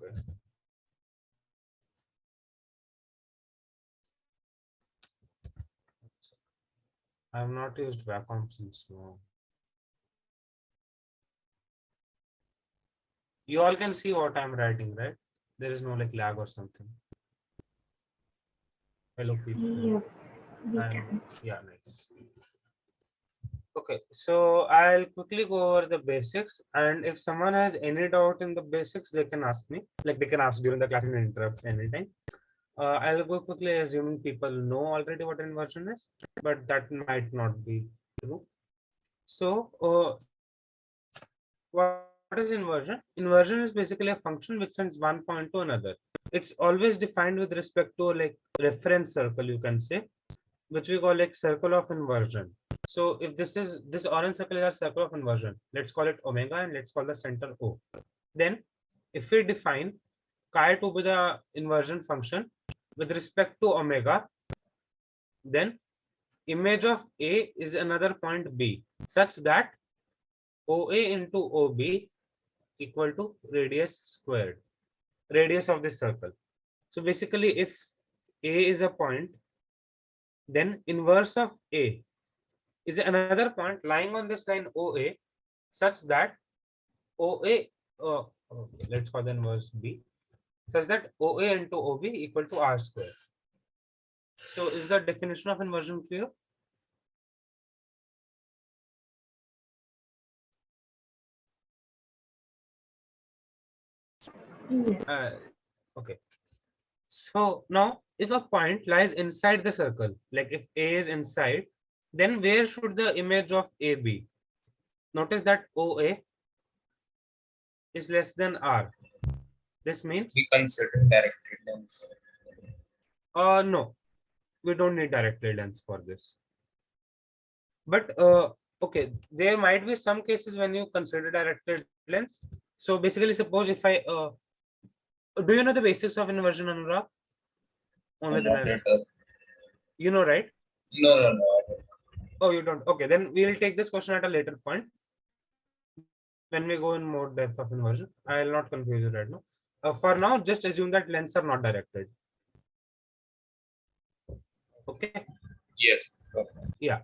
Okay. I have not used Wacom since now. You all can see what I'm writing, right? There is no like lag or something. Hello, people. Yep, we And can. yeah, nice. Okay, so I'll quickly go over the basics, and if someone has any doubt in the basics, they can ask me. Like they can ask during the class and interrupt anytime. I'll go quickly, assuming people know already what inversion is, but that might not be true. So, what is inversion? Inversion is basically a function which sends one point to another. It's always defined with respect to like reference circle, you can say, which we call like circle of inversion. So if this orange circle is our circle of inversion, let's call it omega and let's call the center O. Then if we define chi to be the inversion function with respect to omega, then image of A is another point B such that OA into OB equal to radius squared, radius of this circle. So basically if A is a point, then inverse of A is another point lying on this line OA such that OA, let's call the inverse B, such that OA into OB equal to R square. So is the definition of inversion clear? Yes. Okay. So now if a point lies inside the circle, like if A is inside, then where should the image of A be? Notice that OA is less than R. This means We consider directed lens. no, we don't need directed lens for this. But okay, there might be some cases when you consider directed lens. So basically, suppose if I do you know the basics of inversion, Anurag? Only then Not I'll, at all. you know, right? No, I don't. Oh, you don't. Okay, then we will take this question at a later point when we go in more depth of inversion. I will not confuse you right now. For now, just assume that lenses are not directed. Okay. Yes. Yeah.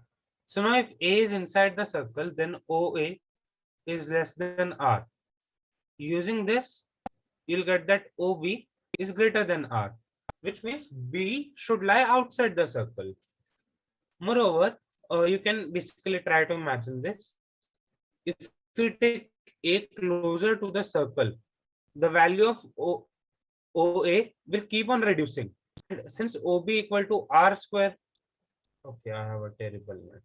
So now if A is inside the circle, then OA is less than R. Using this, you'll get that OB is greater than R, which means B should lie outside the circle. Moreover, you can basically try to imagine this. If we take A closer to the circle, the value of OA will keep on reducing. And since OB equal to R square, okay, I have a terrible net.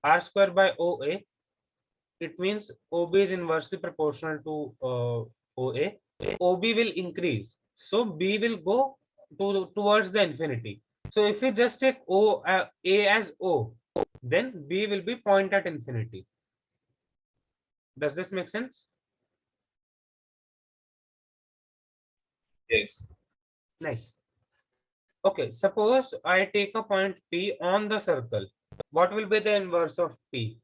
R square by OA, it means OB is inversely proportional to OA. OB will increase, so B will go towards the infinity. So if we just take A as O, then B will be point at infinity. Does this make sense? Yes. Nice. Okay, suppose I take a point P on the circle. What will be the inverse of P?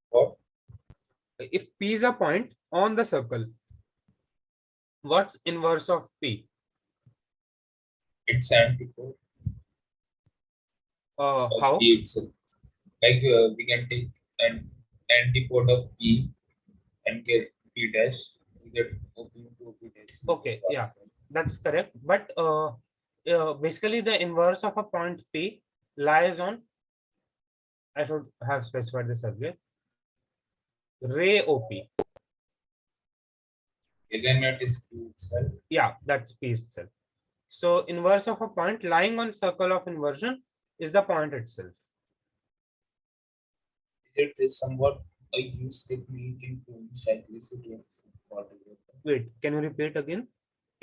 What? If P is a point on the circle, what's inverse of P? It's antipode of How? P itself. Like we can take an antipode of P and get P dash. We get open to P dash. Okay, yeah, that's correct. But basically, the inverse of a point P lies on, I should have specified this earlier, ray OP. Then it is P itself. Yeah, that's P itself. So inverse of a point lying on circle of inversion is the point itself. It is somewhat a use technique in proving cyclicity of quadrilateral. Wait, can you repeat again?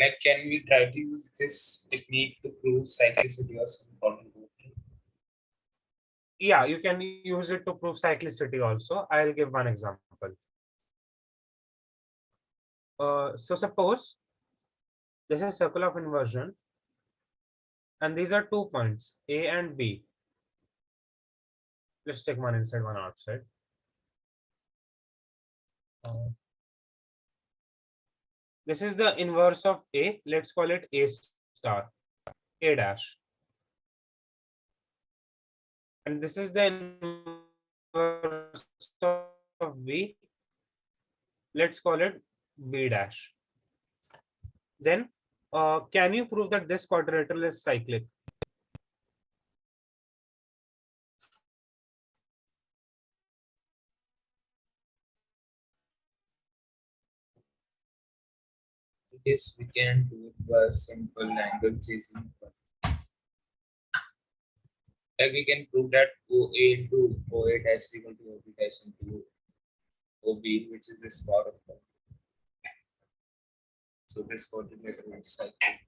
Like, can we try to use this technique to prove cyclicity of some quadrilateral? Yeah, you can use it to prove cyclicity also. I'll give one example. So suppose this is circle of inversion and these are 2 points A and B. Let's take one inside, one outside. This is the inverse of A. Let's call it A star, A dash. And this is the inverse of B. Let's call it B dash. Then, can you prove that this quadrilateral is cyclic? Yes, we can do it by simple angle chasing. Like we can prove that OA into OA dash is equal to OB dash into OB, which is this power of point. So this coordinator is cyclic.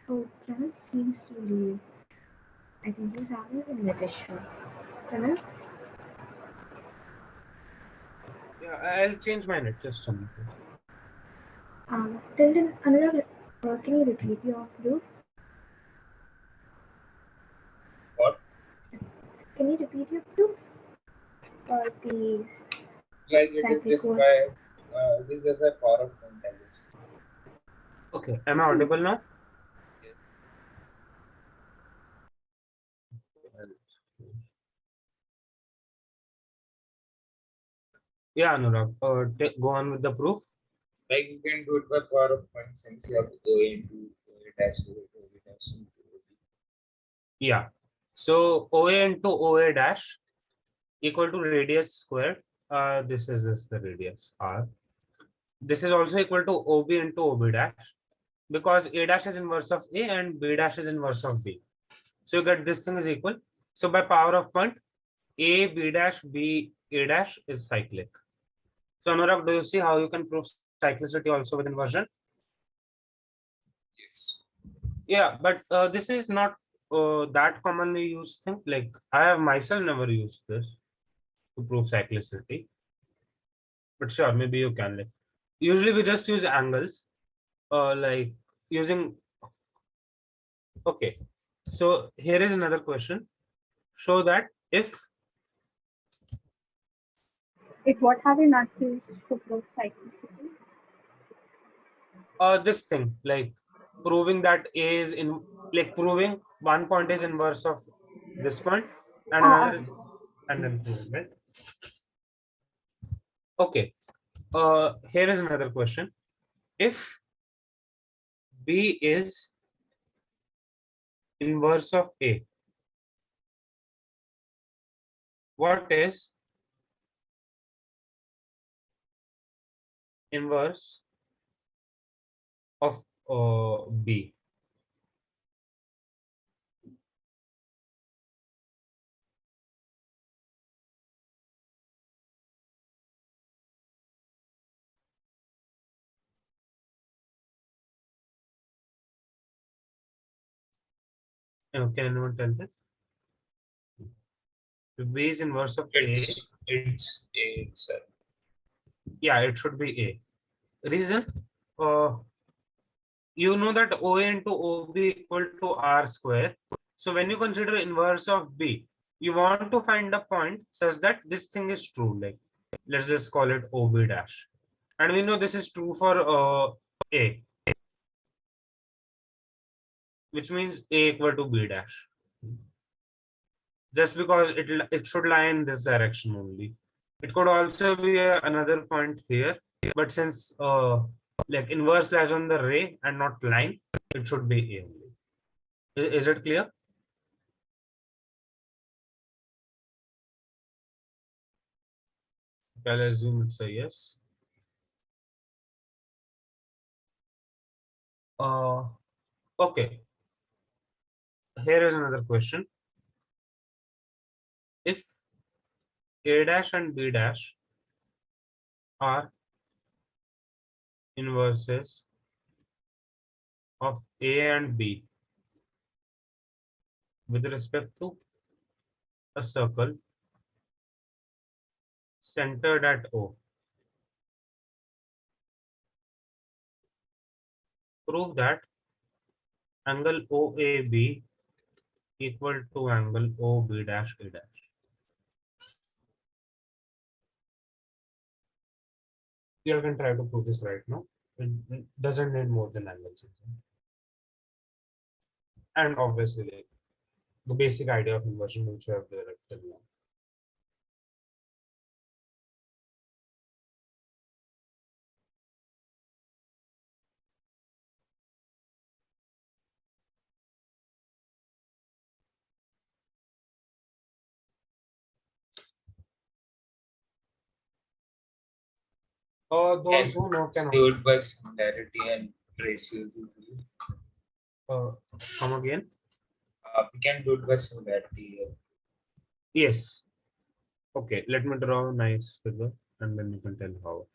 Oh, Pranav seems to leave. I think he's having a net issue. Pranav? Yeah, I'll change my net just a minute. Till then, Anurag, can you repeat your proof? What? Can you repeat your proof? Or the Like it is cyclic just one? by this is a power of point, I guess. Okay, am I audible now? Yes. Yeah, Anurag, go on with the proof. Like you can do it by power of point since you have OA into OA dash over to OB dash into OB. Yeah. So OA into OA dash equal to radius squared. This is the radius R. This is also equal to OB into OB dash because A dash is inverse of A and B dash is inverse of B. So you get this thing is equal. So by power of point, A B dash B A dash is cyclic. So Anurag, do you see how you can prove cyclicity also with inversion? Yes. Yeah, but this is not that commonly used thing. Like I have myself never used this to prove cyclicity. But sure, maybe you can. Like usually we just use angles, like using. Okay, so here is another question. Show that if If what have you not used to prove cyclicity? this thing like proving that A is in like proving one point is inverse of this point and Ah, another is and then proving it. Okay, here is another question. If B is inverse of A, what is inverse of B? Can anyone tell that? If B is inverse of A, It's A itself. yeah, it should be A. Reason? Uh, you know that OA into OB equal to R square. So when you consider inverse of B, you want to find a point such that this thing is true. Like let's just call it OB dash. And we know this is true for A, which means A equal to B dash. Just because it should lie in this direction only. It could also be another point here, but since like inverse lies on the ray and not line, it should be A only. Is it clear? I'll assume it's a yes. Uh, okay. Here is another question. If A dash and B dash are inverses of A and B, with respect to a circle centered at O. Prove that angle OAB equal to angle OB dash A dash. You can try to prove this right now. It doesn't need more than angles. And obviously, like, the basic idea of inversion which you have there till now. Those And who know can do it by similarity and ratios usually. uh, come again. We can do it by similarity. Yes. Okay, let me draw a nice figure and then you can tell how.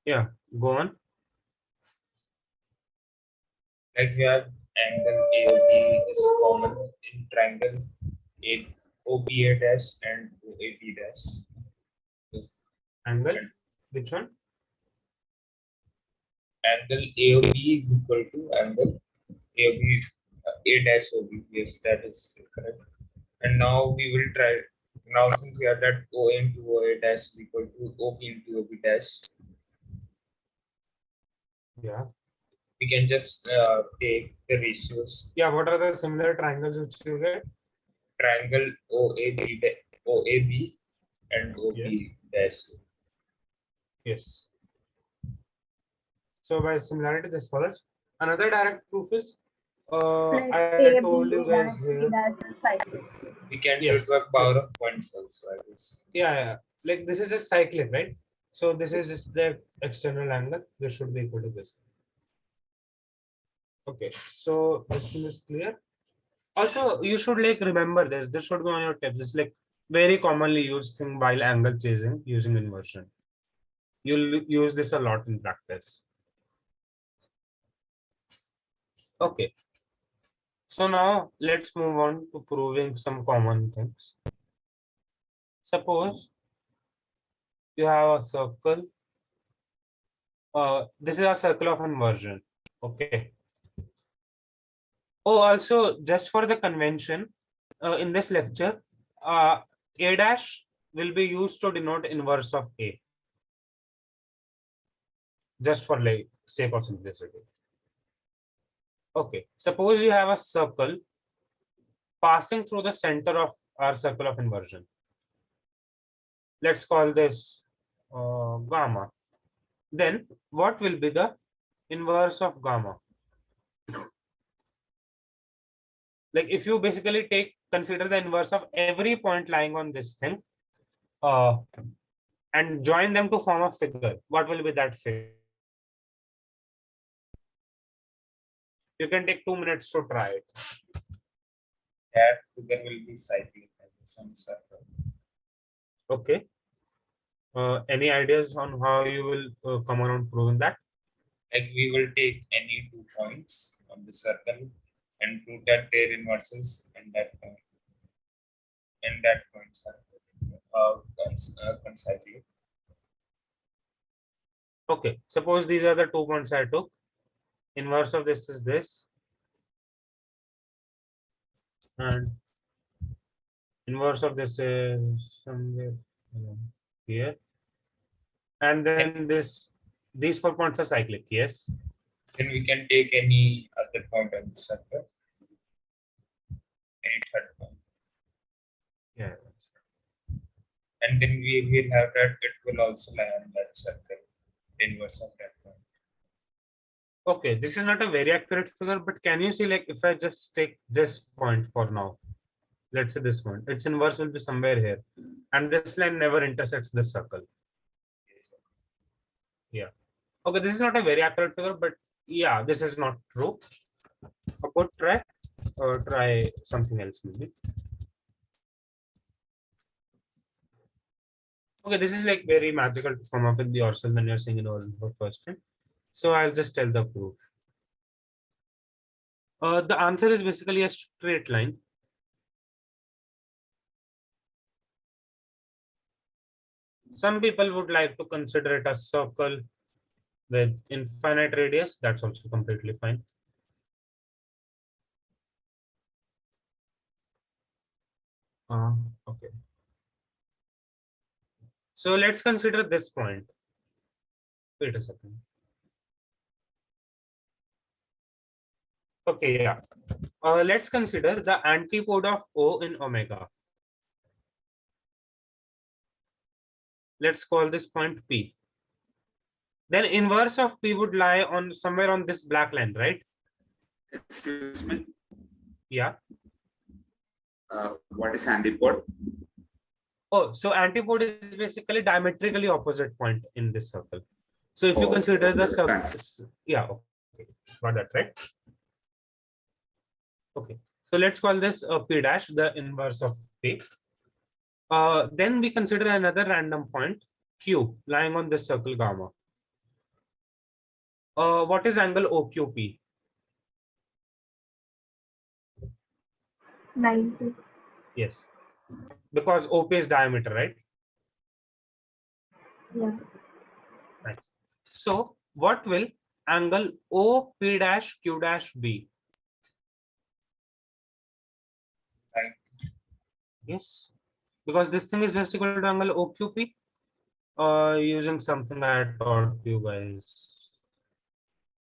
Yeah, go on. Like we have angle AOB is common in triangle OBA dash and OAB dash. This Angle. Which one? angle AOB is equal to angle AOB A dash OB. Yes, that is correct. And now we will try. Now since we have that O into OA dash is equal to OB into OB dash, Yeah. we can just take the ratios. Yeah, what are the similar triangles which you get? Triangle OAB and OB Yes. dash. Yes. So by similarity, this follows. Another direct proof is Like I A, told B, you A guys dash, B here. dash is cyclic. We can do it Yes. by power of points also, I guess. Yeah. Like this is just cyclic, right? So this is Yes. just the external angle. This should be equal to this. Okay. So this thing is clear. Also, you should like remember this. This should be on your tips. It's like very commonly used thing while angle chasing using inversion. You'll use this a lot in practice. Okay. So now let's move on to proving some common things. Suppose you have a circle. This is a circle of inversion. Okay. Oh, also just for the convention, in this lecture, A dash will be used to denote inverse of A. Just for like sake of simplicity. Okay. Suppose you have a circle passing through the center of our circle of inversion. Let's call this gamma. Then what will be the inverse of gamma? Like if you basically consider the inverse of every point lying on this thing uh, and join them to form a figure, what will be that figure? You can take 2 minutes to try it. That figure will be cyclic some circle. Okay. Any ideas on how you will come around proving that? Like we will take any 2 points on the circle and prove that their inverses and that point are cyclic. Okay. Suppose these are the 2 points I took. Inverse of this is this. And inverse of this is somewhere here. And then these 4 points are cyclic. Yes. Then we can take any other point on the circle, any third point. Yeah. And then we will have that it will also lie on that circle, inverse of that point. Okay, this is not a very accurate figure, but can you see, like, if I just take this point for now, let's say this point, its inverse will be somewhere here, and this line never intersects this circle. Yes, sir. Yeah. Okay, this is not a very accurate figure, but yeah, this is not true. A good try. try something else maybe. Okay, this is like very magical to come up with yourself when you're saying inversion for first time. So I'll just tell the proof. The answer is basically a straight line. Some people would like to consider it a circle with infinite radius. That's also completely fine. Okay. So let's consider this point. Wait a second. Okay, yeah. Let's consider the antipode of O in omega. Let's call this point P. Then inverse of P would lie on somewhere on this black line, right? Excuse me. Yeah. What is antipode? Oh, so antipode is basically diametrically opposite point in this circle. So if you Oh, consider the okay, circle, thanks. yeah, okay, got that right. Okay, so let's call this P dash, the inverse of P. Then we consider another random point Q lying on this circle gamma. What is angle OQP? 90. Yes, because OP is diameter, right? Yeah. Nice. So what will angle OP dash Q dash be? Right. Yes, because this thing is just equal to angle OQP. Using something I taught you guys.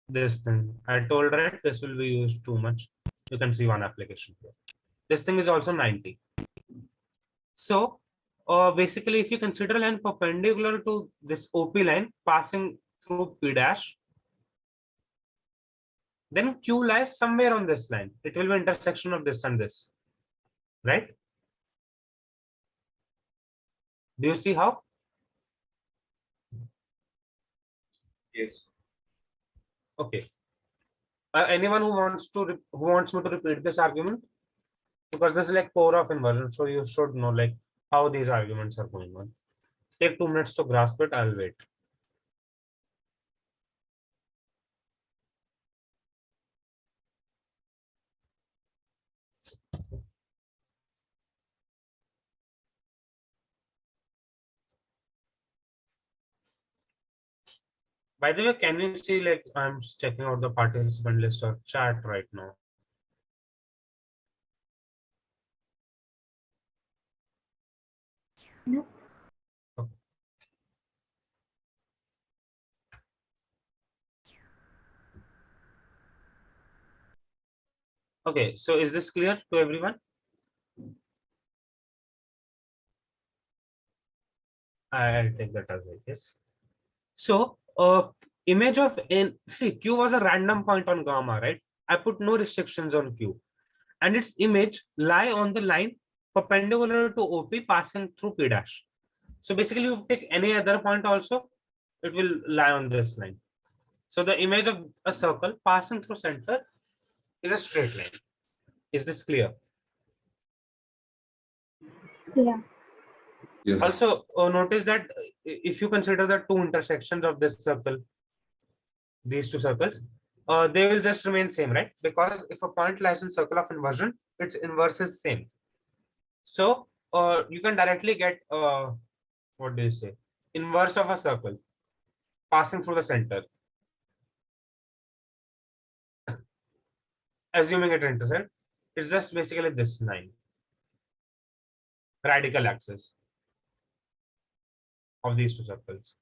This thing I told, right? This will be used too much. You can see one application here. This thing is also 90. So basically, if you consider a line perpendicular to this OP line passing through P dash, then Q lies somewhere on this line. It will be intersection of this and this, right? Do you see how? Yes. Okay. Anyone who wants me to repeat this argument, because this is like core of inversion, so you should know like how these arguments are going on. Take 2 minutes to grasp it. I'll wait. By the way, can you see like I'm checking out the participant list or chat right now? Nope. Okay. Okay, so is this clear to everyone? I'll take that as well. Yes. So, image of n. See, Q was a random point on gamma, right? I put no restrictions on Q, and its image lie on the line perpendicular to OP passing through P dash. So basically, you take any other point also, it will lie on this line. So the image of a circle passing through center is a straight line. Is this clear? Yeah. Yes. Also, notice that if you consider the two intersections of this circle, these two circles, they will just remain same, right? Because if a point lies in circle of inversion, its inverse is same. So you can directly get what do you say? Inverse of a circle passing through the center, assuming it intersect. It's just basically this line, radical axis of these two circles.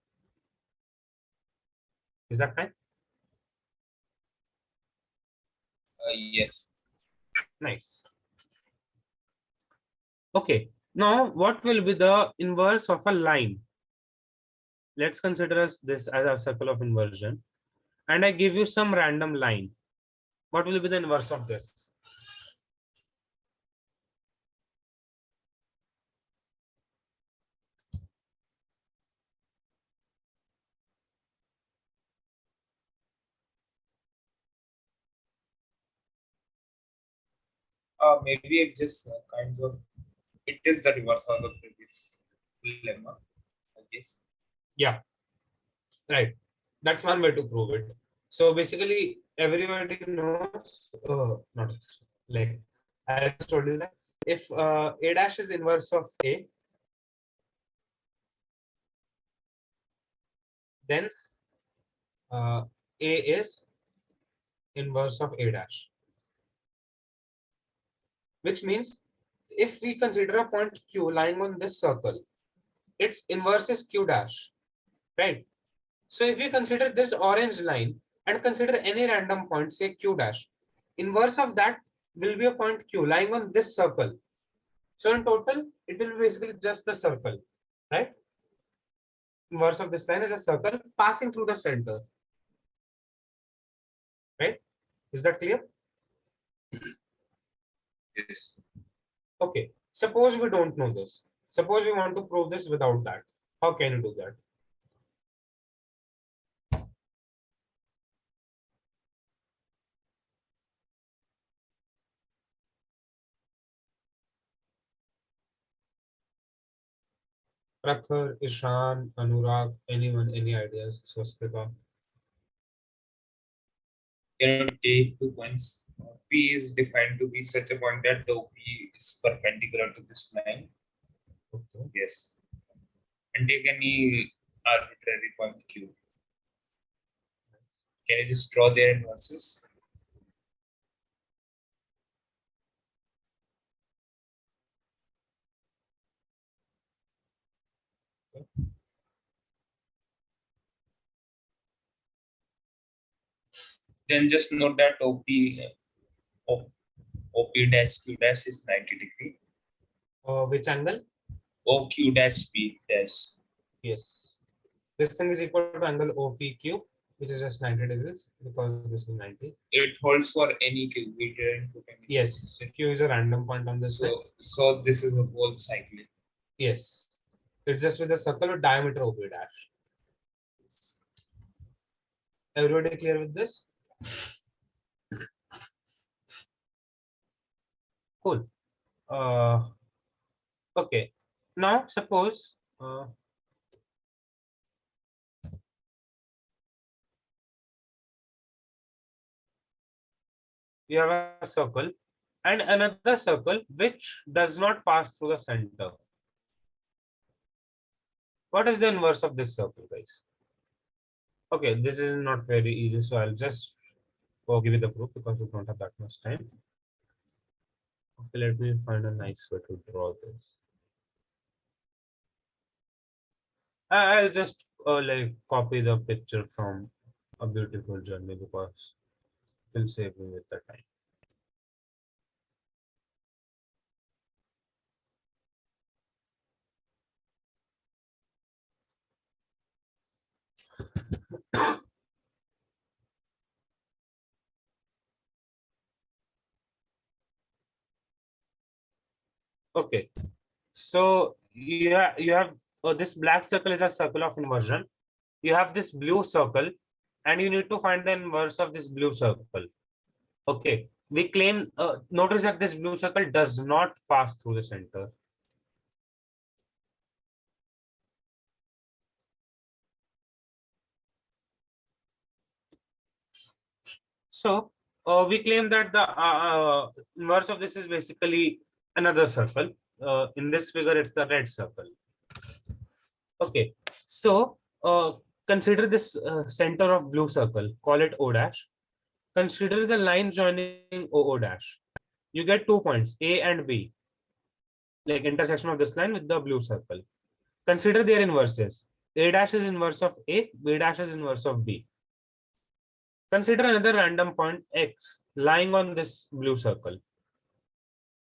Is that fine? Yes. Nice. Okay. Now, what will be the inverse of a line? Let's consider this as a circle of inversion. And I give you some random line. What will be the inverse of this? Maybe it just kind of, it is the reverse of the previous lemma, I guess. Yeah, right. That's one way to prove it. So basically, everybody knows, not like I just told you that if a dash is inverse of a, then a is inverse of a dash, which means if we consider a point q lying on this circle, its inverse is q dash, right? So if you consider this orange line and consider any random point, say q dash, inverse of that will be a point q lying on this circle. So in total, it will be basically just the circle, right? Inverse of this line is a circle passing through the center, right? Is that clear? Yes. Okay. Suppose we don't know this. Suppose we want to prove this without that. How can you do that? Prakhar, Ishan, Anurag, anyone, any ideas? Swastika. Take 2 points. P is defined to be such a point that the OP is perpendicular to this line. Okay. Yes. And take any arbitrary point Q. Can you just draw their inverses? Then just note that OP dash Q dash is 90 degree. Which angle? OQ dash P dash. Yes. This thing is equal to angle OPQ, which is just 90 degrees because this is 90. It holds for any Q. We didn't put any. Yes. Q is a random point on this line. So this is a whole cyclic. Yes. It's just with a circle with diameter OP dash. Everybody clear with this? Cool. Okay. Now suppose you have a circle and another circle which does not pass through the center. What is the inverse of this circle, guys? Okay, this is not very easy, so I'll just give you the proof because we don't have that much time. Okay, let me find a nice way to draw this. I'll just like copy the picture from A Beautiful Journey because it will save me with the time. Okay, so you have this black circle is a circle of inversion. You have this blue circle, and you need to find the inverse of this blue circle. Okay, we claim. Notice that this blue circle does not pass through the center. So we claim that the inverse of this is basically another circle. In this figure, it's the red circle. Okay, so consider this center of blue circle, call it O dash. Consider the line joining OO dash. You get 2 points, A and B, like intersection of this line with the blue circle. Consider their inverses. A dash is inverse of A, B dash is inverse of B. Consider another random point X lying on this blue circle.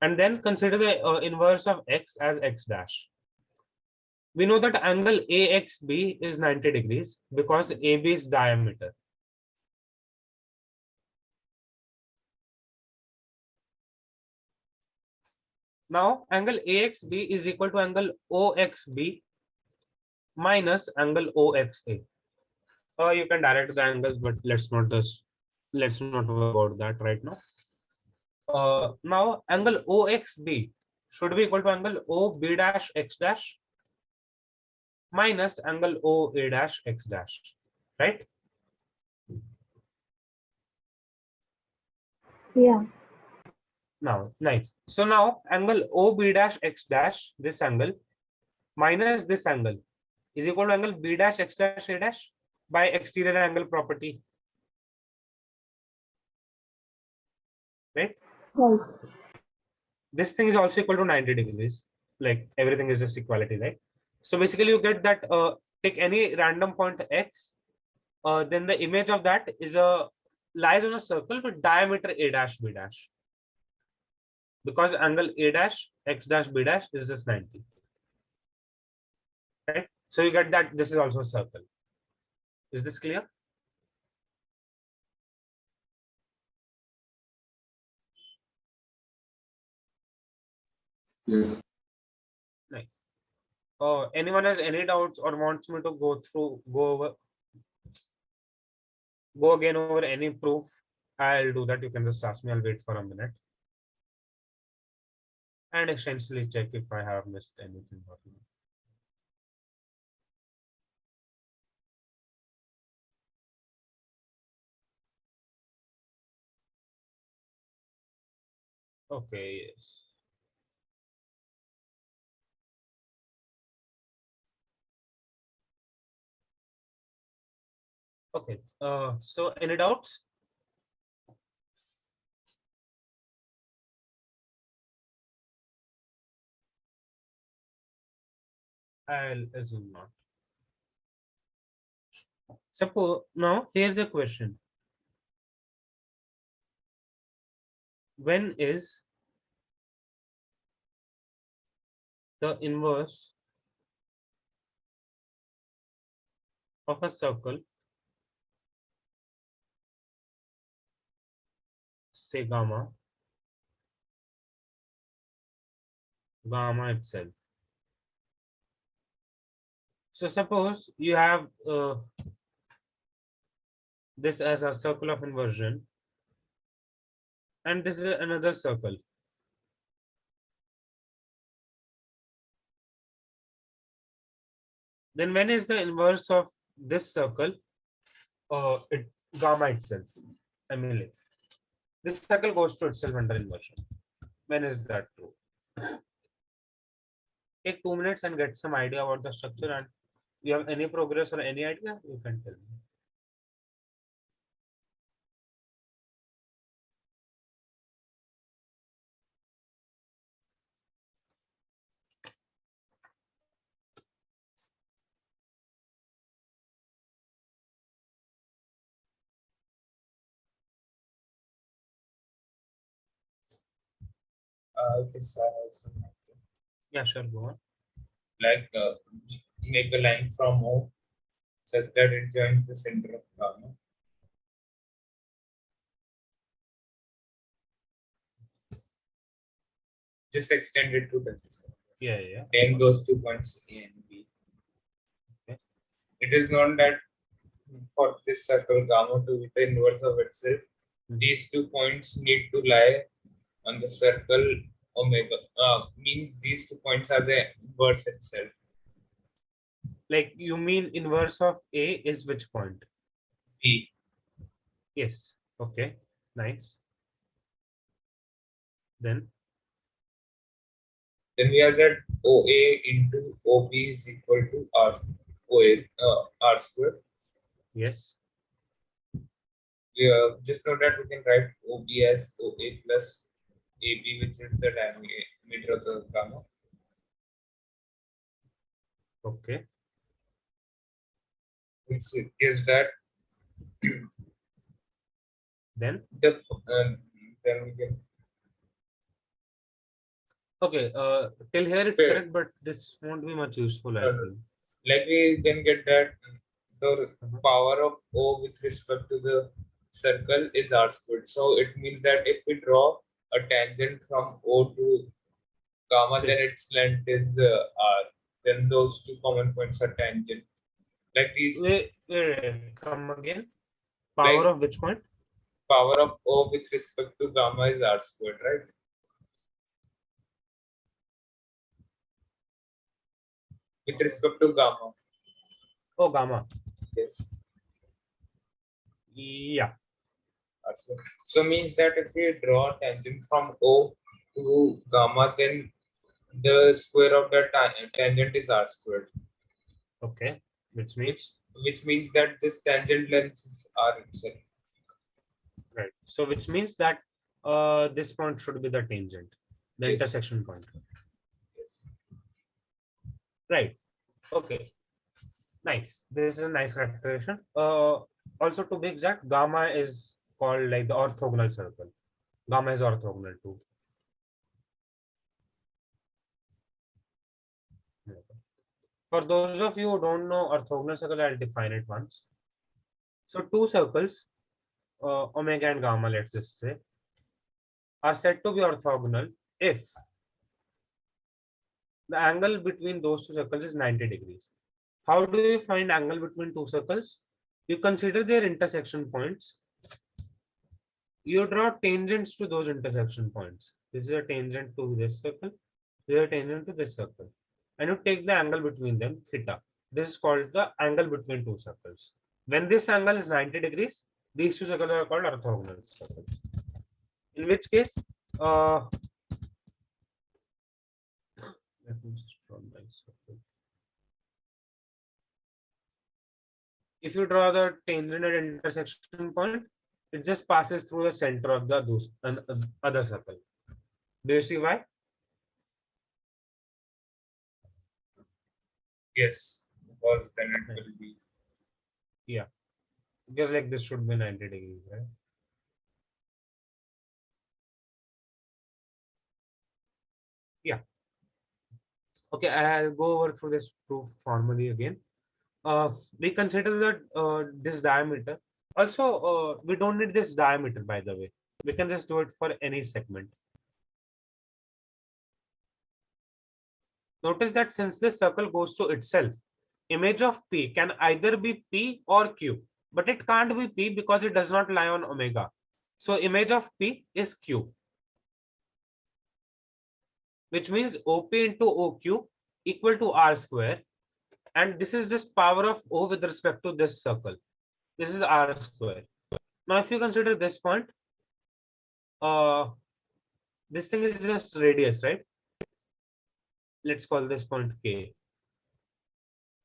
And then consider the inverse of X as X dash. We know that angle AXB is 90 degrees because AB is diameter. Now, angle AXB is equal to angle OXB minus angle OXA. You can direct the angles, but let's not worry about that right now. Now angle OXB should be equal to angle OB dash X dash minus angle OA dash X dash, right? Yeah. Now, nice. So now angle OB dash X dash, this angle minus this angle is equal to angle B dash X dash A dash by exterior angle property, right? Right. This thing is also equal to 90 degrees. Like everything is just equality, right? So basically you get that take any random point X, then the image of that is a lies on a circle with diameter A dash B dash. Because angle A dash X dash B dash is just 90. Right? So you get that this is also a circle. Is this clear? Yes. Nice. Anyone has any doubts or wants me to go again over any proof? I'll do that. You can just ask me. I'll wait for a minute and essentially check if I have missed anything or not. Okay, yes. Okay. So any doubts? I'll assume not. Suppose now here's a question. When is the inverse of a circle, say gamma itself? So suppose you have this as a circle of inversion, and this is another circle. Then when is the inverse of this circle? Gamma itself. I mean, like, this circle goes to itself under inversion. When is that true? Take 2 minutes and get some idea about the structure, and you have any progress or any idea, you can tell me. This I have some idea. Yeah, sure, go on. Like make a line from O such that it joins the center of gamma. Just extend it to the Yeah, yeah. name those 2 points A and B. Okay. It is known that for this circle gamma to be the inverse of itself, these 2 points need to lie on the circle omega. Means these 2 points are the inverse itself. Like you mean inverse of A is which point? B. Yes. Okay. Nice. Then we have that OA into OB is equal to R square. yes. We just know that we can write OB as OA plus AB, which is the diameter of the gamma. Okay. Which gives that Then then we can okay. Till here it's Wait. correct, but this won't be much useful, I feel. like we then get that the Mhm. power of O with respect to the circle is R squared. So it means that if we draw a tangent from O to gamma, Okay. then its length is R. Then those 2 common points are tangent. Like these, Wait, come again. Power like of which point? power of O with respect to gamma is R squared, right? With respect to gamma. Oh, gamma. Yes. Yeah. R squared. So means that if we draw a tangent from O to gamma, then the square of that tangent is R squared. Okay. Which means Which means that this tangent length is R itself. right. So which means that this point should be the tangent, the Yes. intersection point. Yes. Right. Okay. Nice. This is a nice characterization. Also to be exact, gamma is called like the orthogonal circle. Gamma is orthogonal too. For those of you who don't know orthogonal circle, I'll define it once. So two circles, omega and gamma, let's just say, are said to be orthogonal if the angle between those two circles is 90 degrees. How do you find angle between two circles? You consider their intersection points. You draw tangents to those intersection points. This is a tangent to this circle. This is a tangent to this circle. And you take the angle between them, theta. This is called the angle between two circles. When this angle is 90 degrees, these two circles are called orthogonal circles. In which case, let me just draw my circle. If you draw the tangent at intersection point, it just passes through the center of the other circle. Do you see why? Yes. Because then it will be. Yeah, because like this should be 90 degrees, right? Yeah. Okay, I'll go over through this proof formally again. We consider that this diameter. Also, we don't need this diameter, by the way. We can just do it for any segment. Notice that since this circle goes to itself, image of P can either be P or Q, but it can't be P because it does not lie on omega. So image of P is Q, which means OP into OQ equal to R square. And this is just power of O with respect to this circle. This is R square. Now, if you consider this point, this thing is just radius, right? Let's call this point K.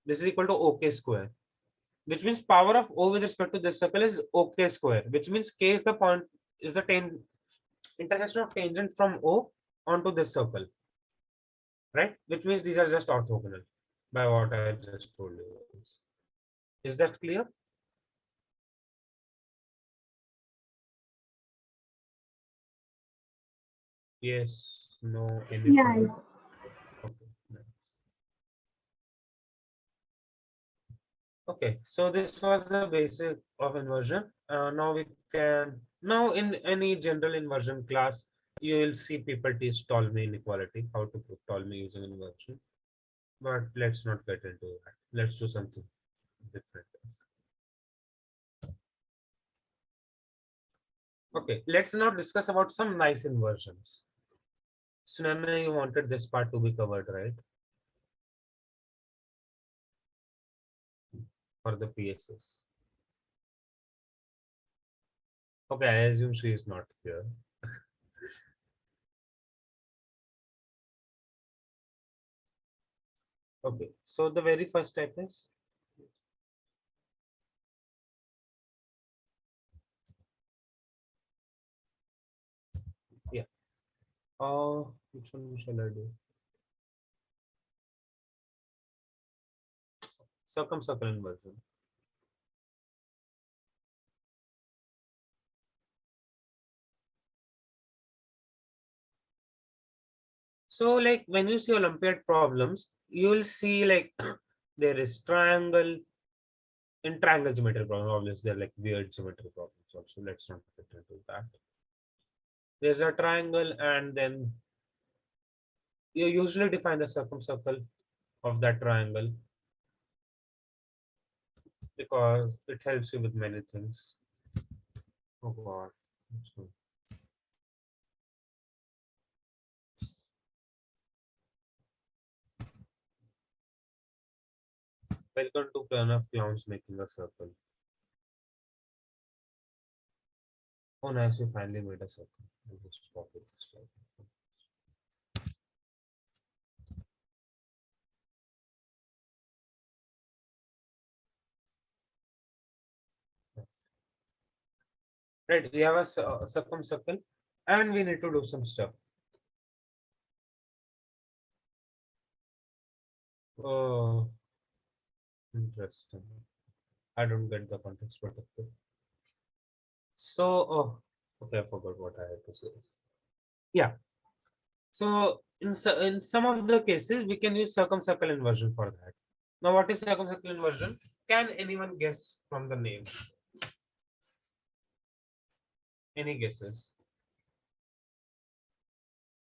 This is equal to OK square, which means power of O with respect to this circle is OK square, which means K is the point, is the intersection of tangent from O onto this circle, right? Which means these are just orthogonal by what I just told you. Is that clear? Yes, no, anything. Yeah, yeah. Okay, nice. Okay, so this was the basic of inversion. Now in any general inversion class, you will see people teach Ptolemy inequality, how to prove Ptolemy using inversion. But let's not get into that. Let's do something different. Okay, let's now discuss about some nice inversions. Sunana, you wanted this part to be covered, right? For the PSS. Okay, I assume she is not here. Okay, so the very first step is yeah. Which one shall I do? Circumcircle inversion. So like when you see Olympiad problems, you will see like there is triangle. In triangle geometry problems, obviously they're like weird geometry problems also. Let's not get into that. There's a triangle and then you usually define the circumcircle of that triangle because it helps you with many things. Oh God. That's good. Welcome to Pranav Clowns Making a Circle. Oh, nice. We finally made a circle. I'll just copy this slide. Right. We have a circle and we need to do some stuff. Oh, interesting. I don't get the context, but okay. So, okay, I forgot what I had to say. Yeah. So, in some of the cases, we can use circumcircle inversion for that. Now, what is circumcircle inversion? Can anyone guess from the name? Any guesses?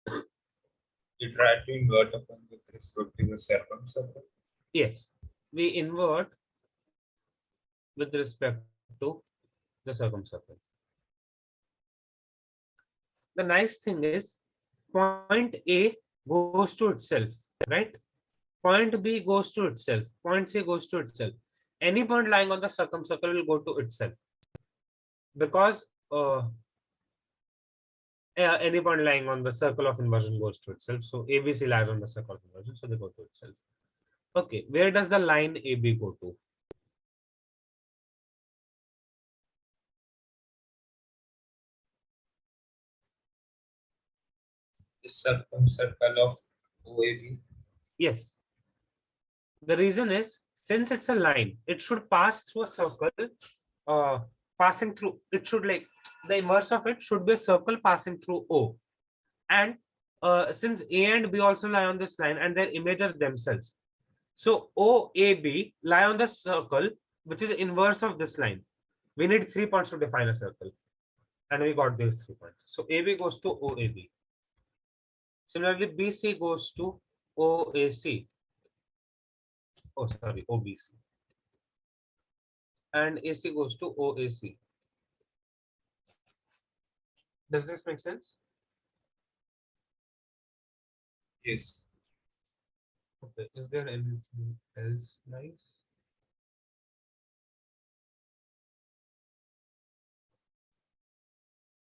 You try to invert upon with respect to the circumcircle. Yes. We invert with respect to the circumcircle. The nice thing is, point A goes to itself, right? Point B goes to itself. Point C goes to itself. Any point lying on the circumcircle will go to itself because any point lying on the circle of inversion goes to itself. So ABC lies on the circle of inversion, so they go to itself. Okay, where does the line AB go to? The circumcircle of OAB. Yes. The reason is, since it's a line, it should pass through a circle. Passing through, it should like the inverse of it should be a circle passing through O. And since A and B also lie on this line and their images themselves, so OAB lie on the circle which is inverse of this line. We need 3 points to define a circle, and we got these 3 points. So AB goes to OAB. Similarly, BC goes to OAC. Oh, sorry, OBC. And AC goes to OAC. Does this make sense? Yes. Okay. Is there anything else nice?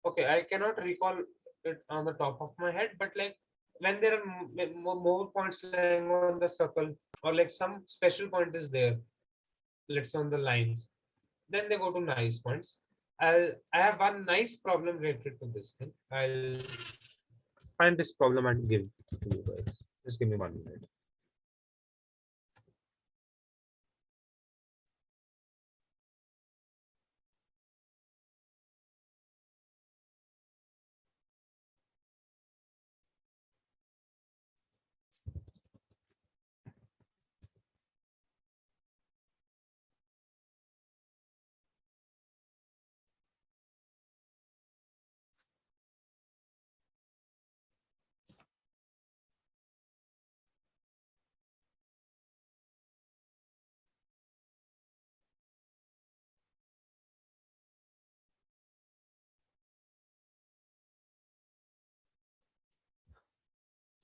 Okay, I cannot recall it on the top of my head, but like when there are more points lying on the circle, or like some special point is there, let's say on the lines, then they go to nice points. I have one nice problem related to this thing. I'll find this problem and give to you guys. Just give me 1 minute.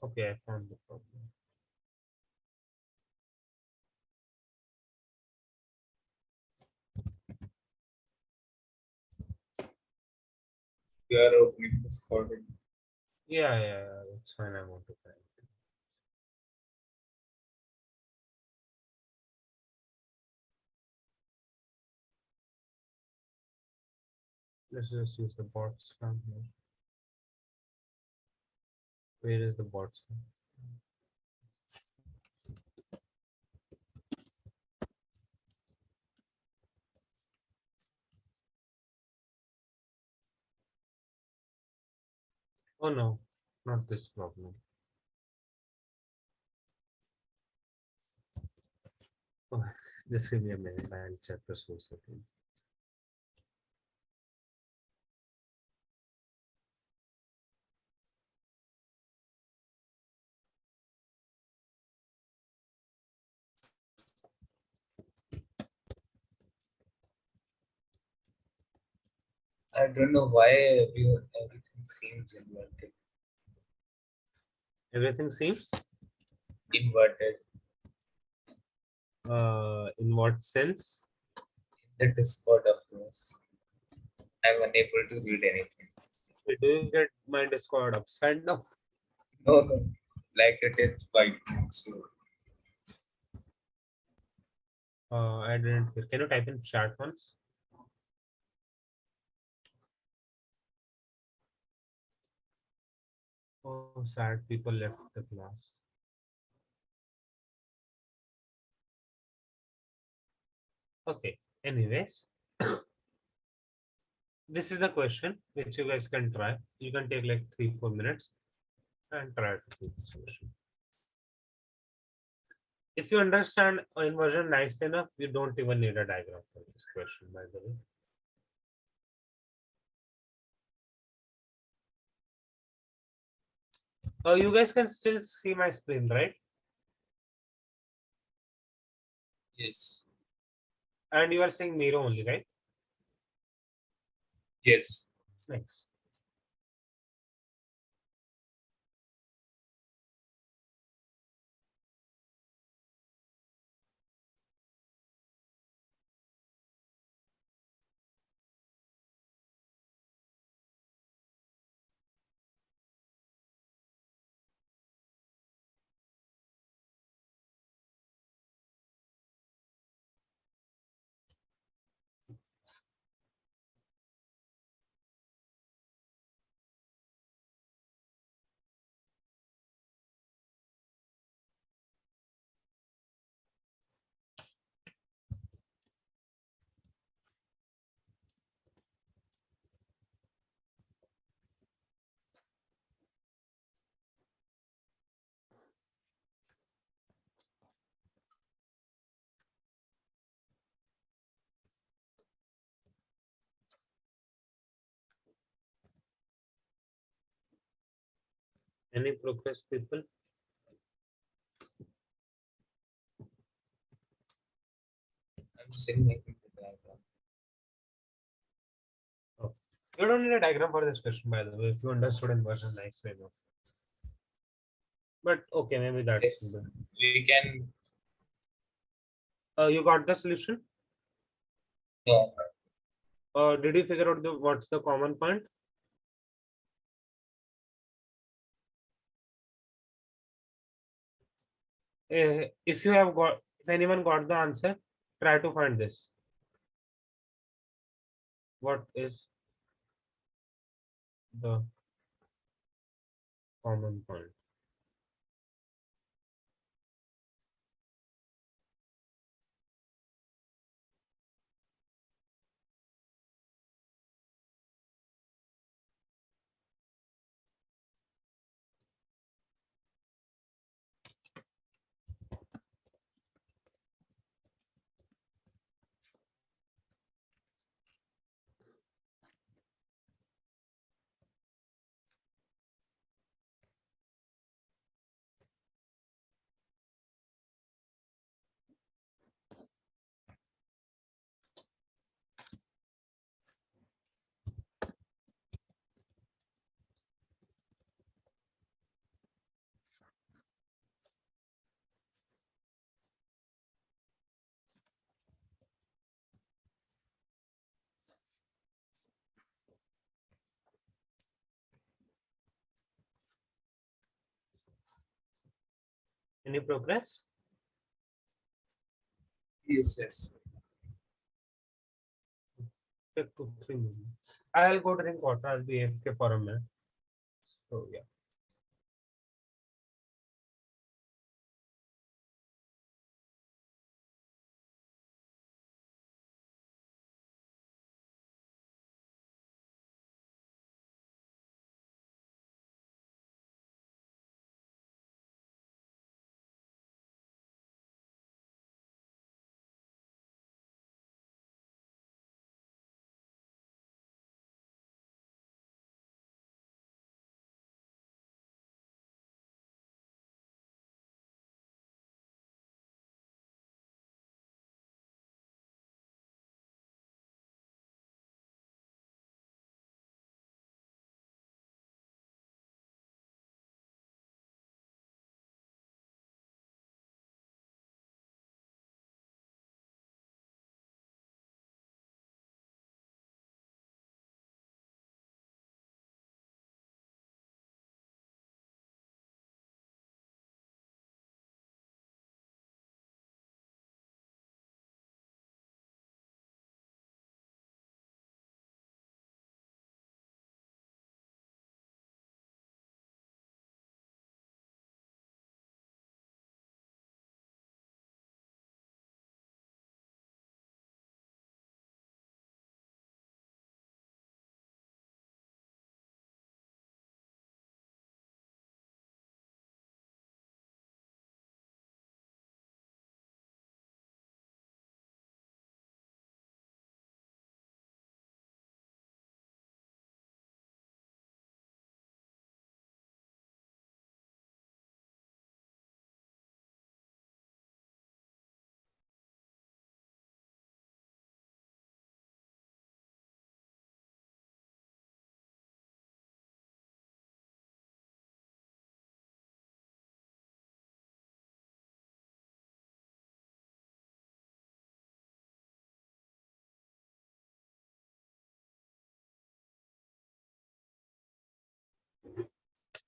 Okay, I found the problem. You are opening this code. Yeah, that's fine. I want to find it. Let's just use the bots from here. Where is the bots from? Oh no, not this problem. Oh, just give me a minute. I'll check the source again. I don't know why everything seems inverted. Everything seems. Inverted In what sense? in the Discord, of course. I'm unable to read anything. Do you get my Discord upside down? No, no, like it is white. So I didn't hear. Can you type in chat once? Oh, sad people left the class. Okay. Anyways, this is the question which you guys can try. You can take like 3-4 minutes and try to do this question. If you understand inversion nice enough, you don't even need a diagram for this question, by the way. Oh, you guys can still see my screen, right? yes, And you are seeing Miro only, right? yes. Nice. Any progress, people? I'm still making the diagram. Oh. You don't need a diagram for this question, by the way, if you understood inversion nicely enough. But okay, maybe that's Yes, we can. you got the solution? No, Did you figure out what's the common point? If you have got, if anyone got the answer, try to find this. What is the common point? Any progress? yes, yes. Take 2-3 minutes. I'll go drink water. I'll be AFK for a minute. So yeah.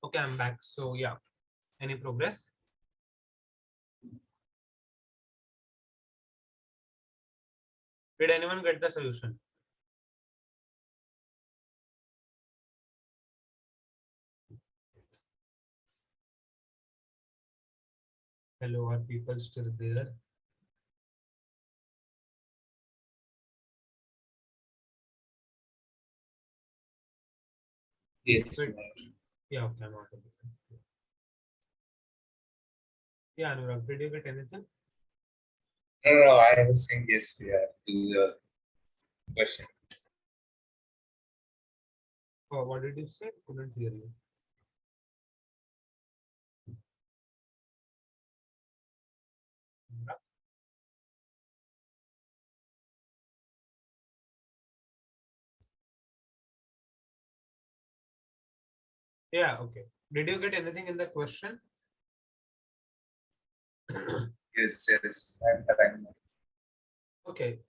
Okay, I'm back. So yeah, any progress? Did anyone get the solution? Hello, are people still there? Yes. Wait. Yeah, okay, I'm audible. Yeah, Anurag, did you get anything? No, I was saying yes, we are to the question. Oh, what did you say? Couldn't hear you. Anurag? Yeah, okay. Did you get anything in the question? Yes, I'm trying. Okay,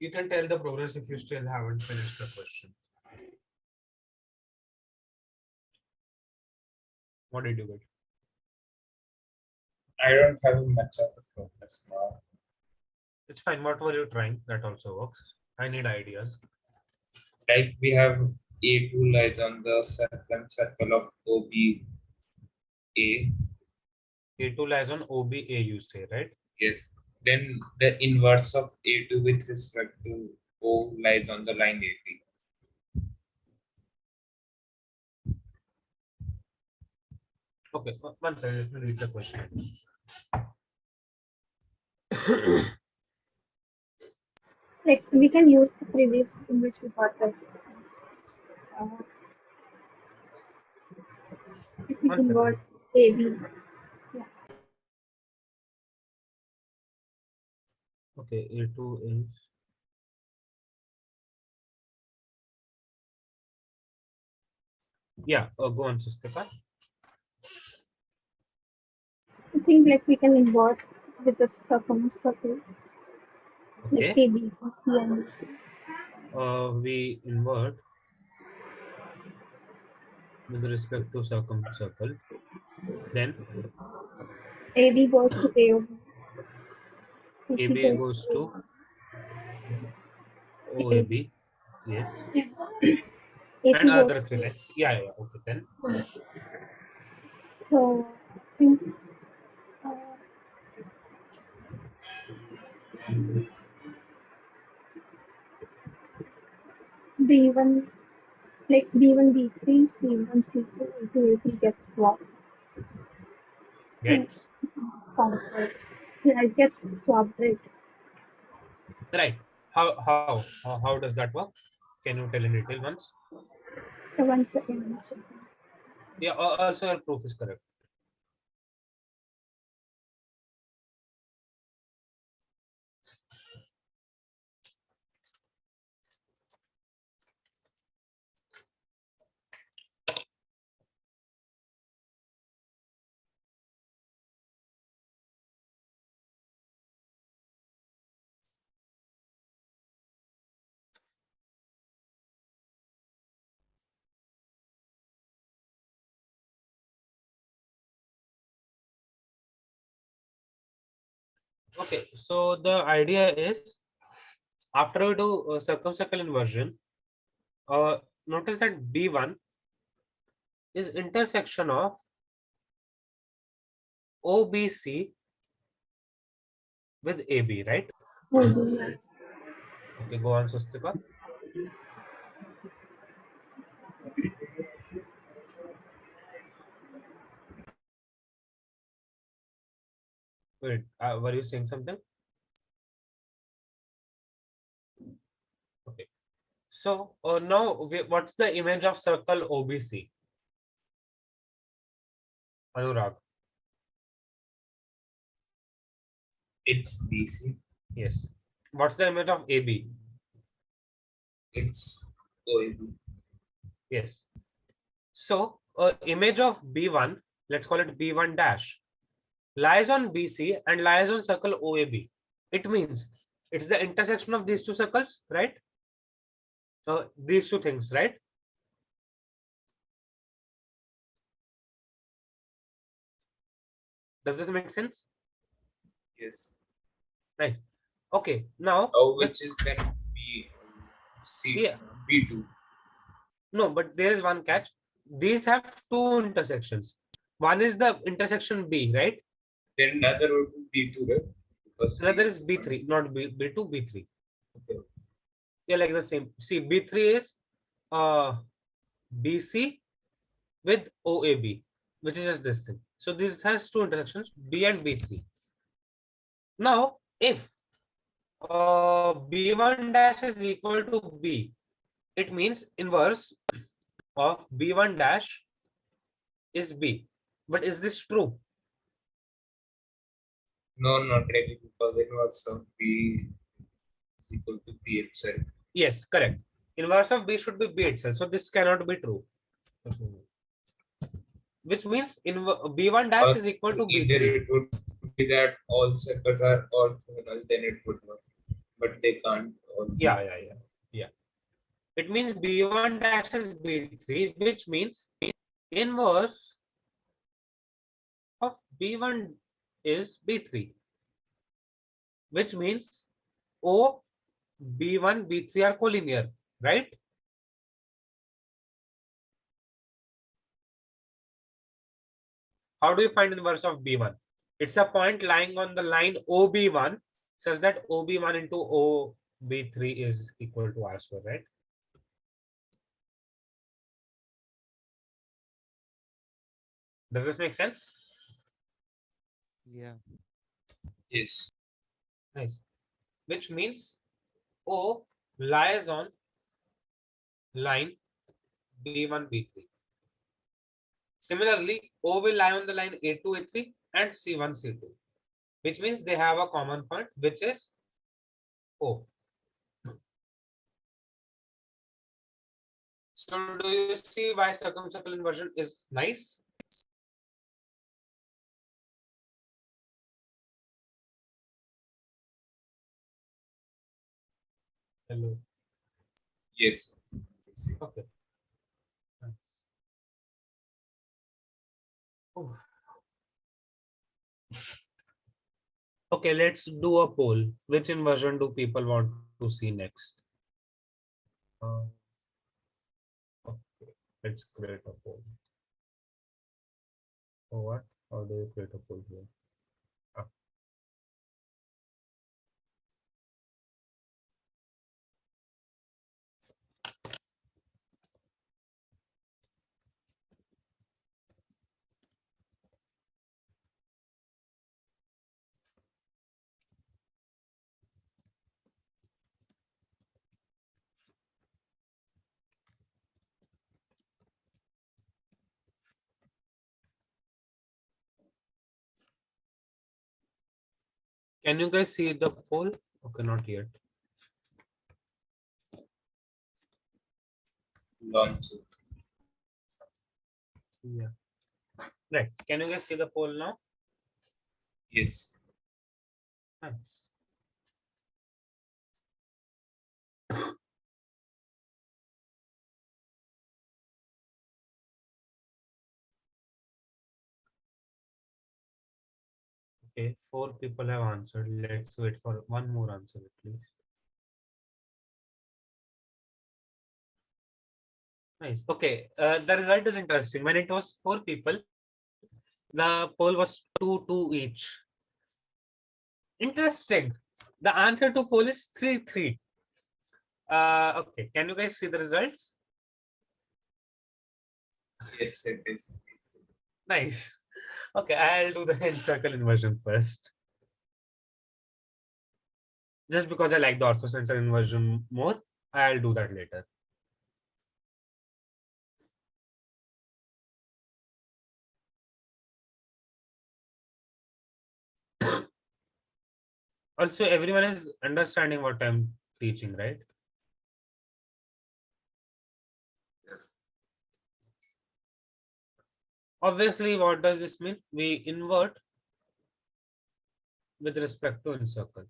you can tell the progress if you still haven't finished the question. What did you get? I don't have much of a progress now. It's fine. What were you trying? That also works. I need ideas. Like we have A2 lies on the circle of OBA. A2 lies on OBA, you say, right? Yes. Then the inverse of A2 with respect to O lies on the line AB. Okay, one second. Let me read the question. Like we can use the previous in which we got the uh, if we One second. convert AB. Yeah. Okay, A2 is. Yeah, go on, Sustika. I think like we can invert with the circle like Okay, AB, C and C. we invert with respect to circle. Then AD goes to AOB, AC ABA goes goes to to AB, OAB. Yes, and AC goes other three to lines. Yeah, yeah. Okay, then. so I think uh, B1 like B1 B3 C1 C2 into AP gets swapped. Gets Convert. Yeah, it gets swapped, right? right. How does that work? Can you tell in detail once? So 1 second, I'm checking. Yeah. Also, your proof is correct. Okay. So the idea is after we do circumcircle inversion, notice that B1 is intersection of OBC with AB, right? Maybe, Okay, go on, Sustika. Wait, were you saying something? Okay. So now, what's the image of circle OBC? Anurag. It's BC. Yes. What's the image of AB? It's OAB. Yes. So, image of B1, let's call it B1 dash, lies on BC and lies on circle OAB. It means it's the intersection of these two circles, right? So these two things, right? Does this make sense? Yes. Nice. Okay, now Which is then B C Yeah. B2. no, but there is one catch. These have two intersections. One is the intersection B, right? Then another would be B2, right? Because Another B is B3, not B2, B3. Okay. Yeah, like the same. See, B3 is BC with OAB, which is just this thing. So this has two intersections, B and B3. Now, if B1 dash is equal to B, it means inverse of B1 dash is B. But is this true? No, not really, because inverse of B is equal to B itself. Yes, correct. Inverse of B should be B itself. So this cannot be true. Which means B1 dash is equal to Either B3. it would be that all circles are orthogonal, then it would work. But they can't. Yeah. It means B1 dash is B3, which means inverse of B1 is B3, which means O, B1, B3 are collinear, right? How do you find inverse of B1? It's a point lying on the line OB1 such that OB1 into OB3 is equal to R square, right? Does this make sense? Yeah. Yes. Nice. Which means O lies on line B1, B3. Similarly, O will lie on the line A2, A3 and C1, C2, which means they have a common point, which is O. So do you see why circumcircle inversion is nice? Hello. Yes. Okay. Oh. Okay, let's do a poll. Which inversion do people want to see next? Okay, let's create a poll. Oh, what? How do you create a poll here? Can you guys see the poll? Okay, not yet. Launch it. Yeah. Right. Can you guys see the poll now? Yes. Nice. Okay, 4 people have answered. Let's wait for one more answer at least. Nice. Okay, the result is interesting. When it was 4 people, the poll was 2-2 each. Interesting. The answer to poll is 3-3. Okay, can you guys see the results? Yes, it is. Nice. Okay, I'll do the hand circle inversion first. Just because I like the orthocenter inversion more, I'll do that later. Also, everyone is understanding what I'm teaching, right? Yes. Obviously, what does this mean? We invert with respect to encircle.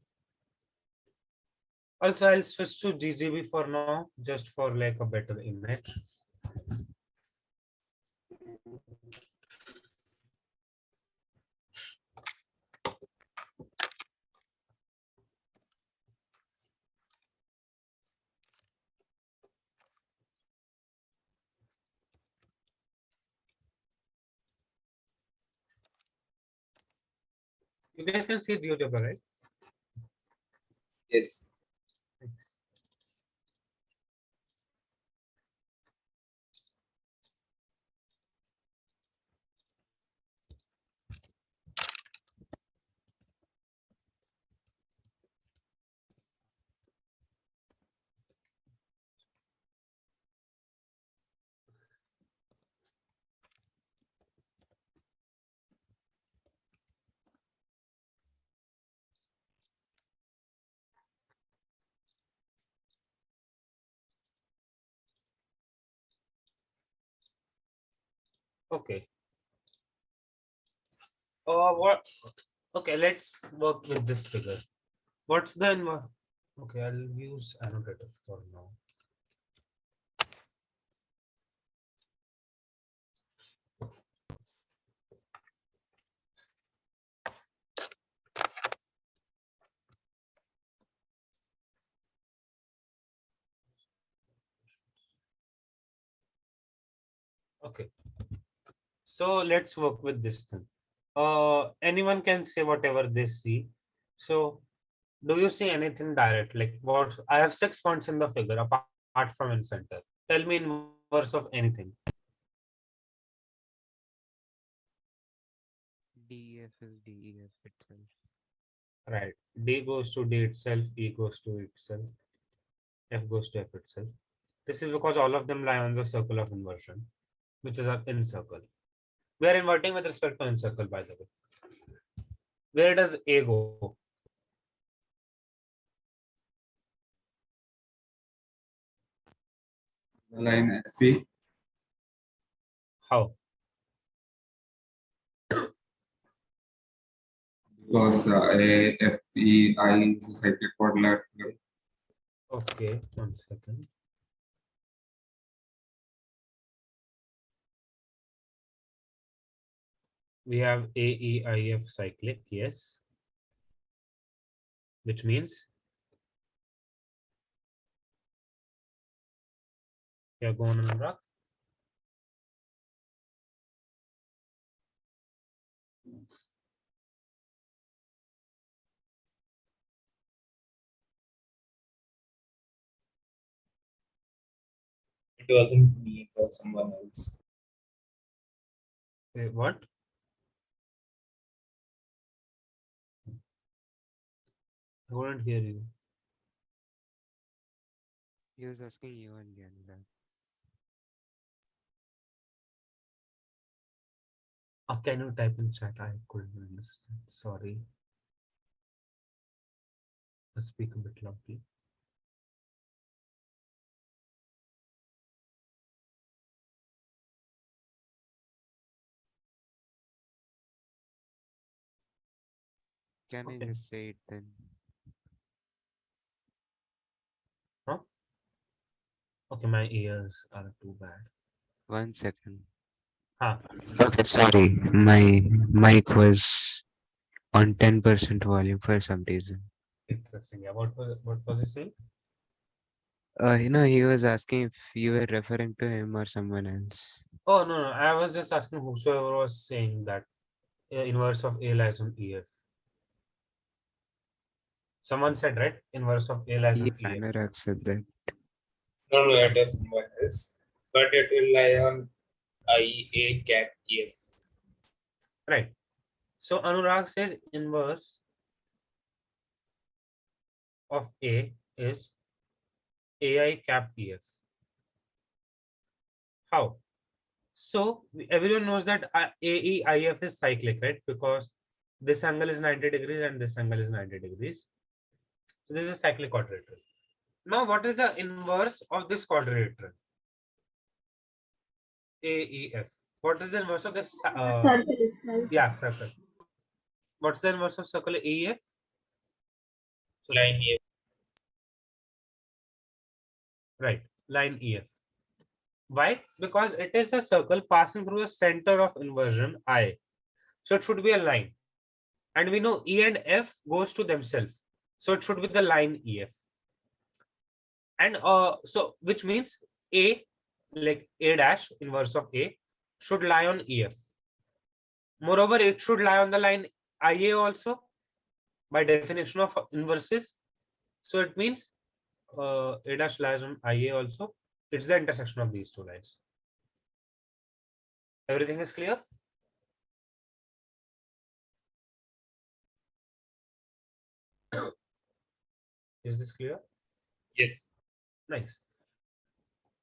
Also, I'll switch to GGB for now, just for like a better image. You guys can see GeoGebra, right? Yes. Okay. What? Okay, let's work with this figure. What's the Okay, I'll use annotator for now. Okay, so let's work with this thing. Anyone can say whatever they see. So, do you see anything direct? Like what? I have 6 points in the figure apart from in center. Tell me inverse of anything. DEF is DEF itself. Right. D goes to D itself. E goes to itself. F goes to F itself. This is because all of them lie on the circle of inversion, which is an in circle. We are inverting with respect to in circle, by the way. Where does A go? Line FP, How? because A, F, E, I is a cyclic quadrilateral. Okay, 1 second. We have A, E, I, F cyclic, yes. Which means, yeah, go on and rock. It wasn't me, it was someone else. What? I couldn't hear you. He was asking you and Anurag. Can you type in chat? I couldn't understand. Sorry. I'll speak a bit loudly. Can I Okay. just say it then? Huh? Okay, my ears are too bad. 1 second. Huh. Okay, sorry. My mic was on 10% volume for some reason. Interesting. Yeah. What was he saying? He was asking if you were referring to him or someone else. Oh no, no. I was just asking whosoever was saying that inverse of A lies on EF. Someone said right. Inverse of A lies Yeah, on EF. Anurag said that. No, no, it was someone else. But it will lie on I, A, cap, EF. Right. So Anurag says inverse of A is AI cap EF. How? So everyone knows that AEIF is cyclic, right? Because this angle is 90 degrees and this angle is 90 degrees. So this is a cyclic quadrilateral. Now, what is the inverse of this quadrilateral? AEF. What is the inverse of this? Circle itself. Yeah, circle. What's the inverse of circle AEF? So, Line EF. right, line EF. Why? Because it is a circle passing through a center of inversion I. So it should be a line. And we know E and F goes to themselves. So it should be the line EF. And so which means A, like A dash, inverse of A, should lie on EF. Moreover, it should lie on the line IA also by definition of inverses. So it means A dash lies on IA also. It's the intersection of these two lines. Everything is clear? Is this clear? Yes. Nice.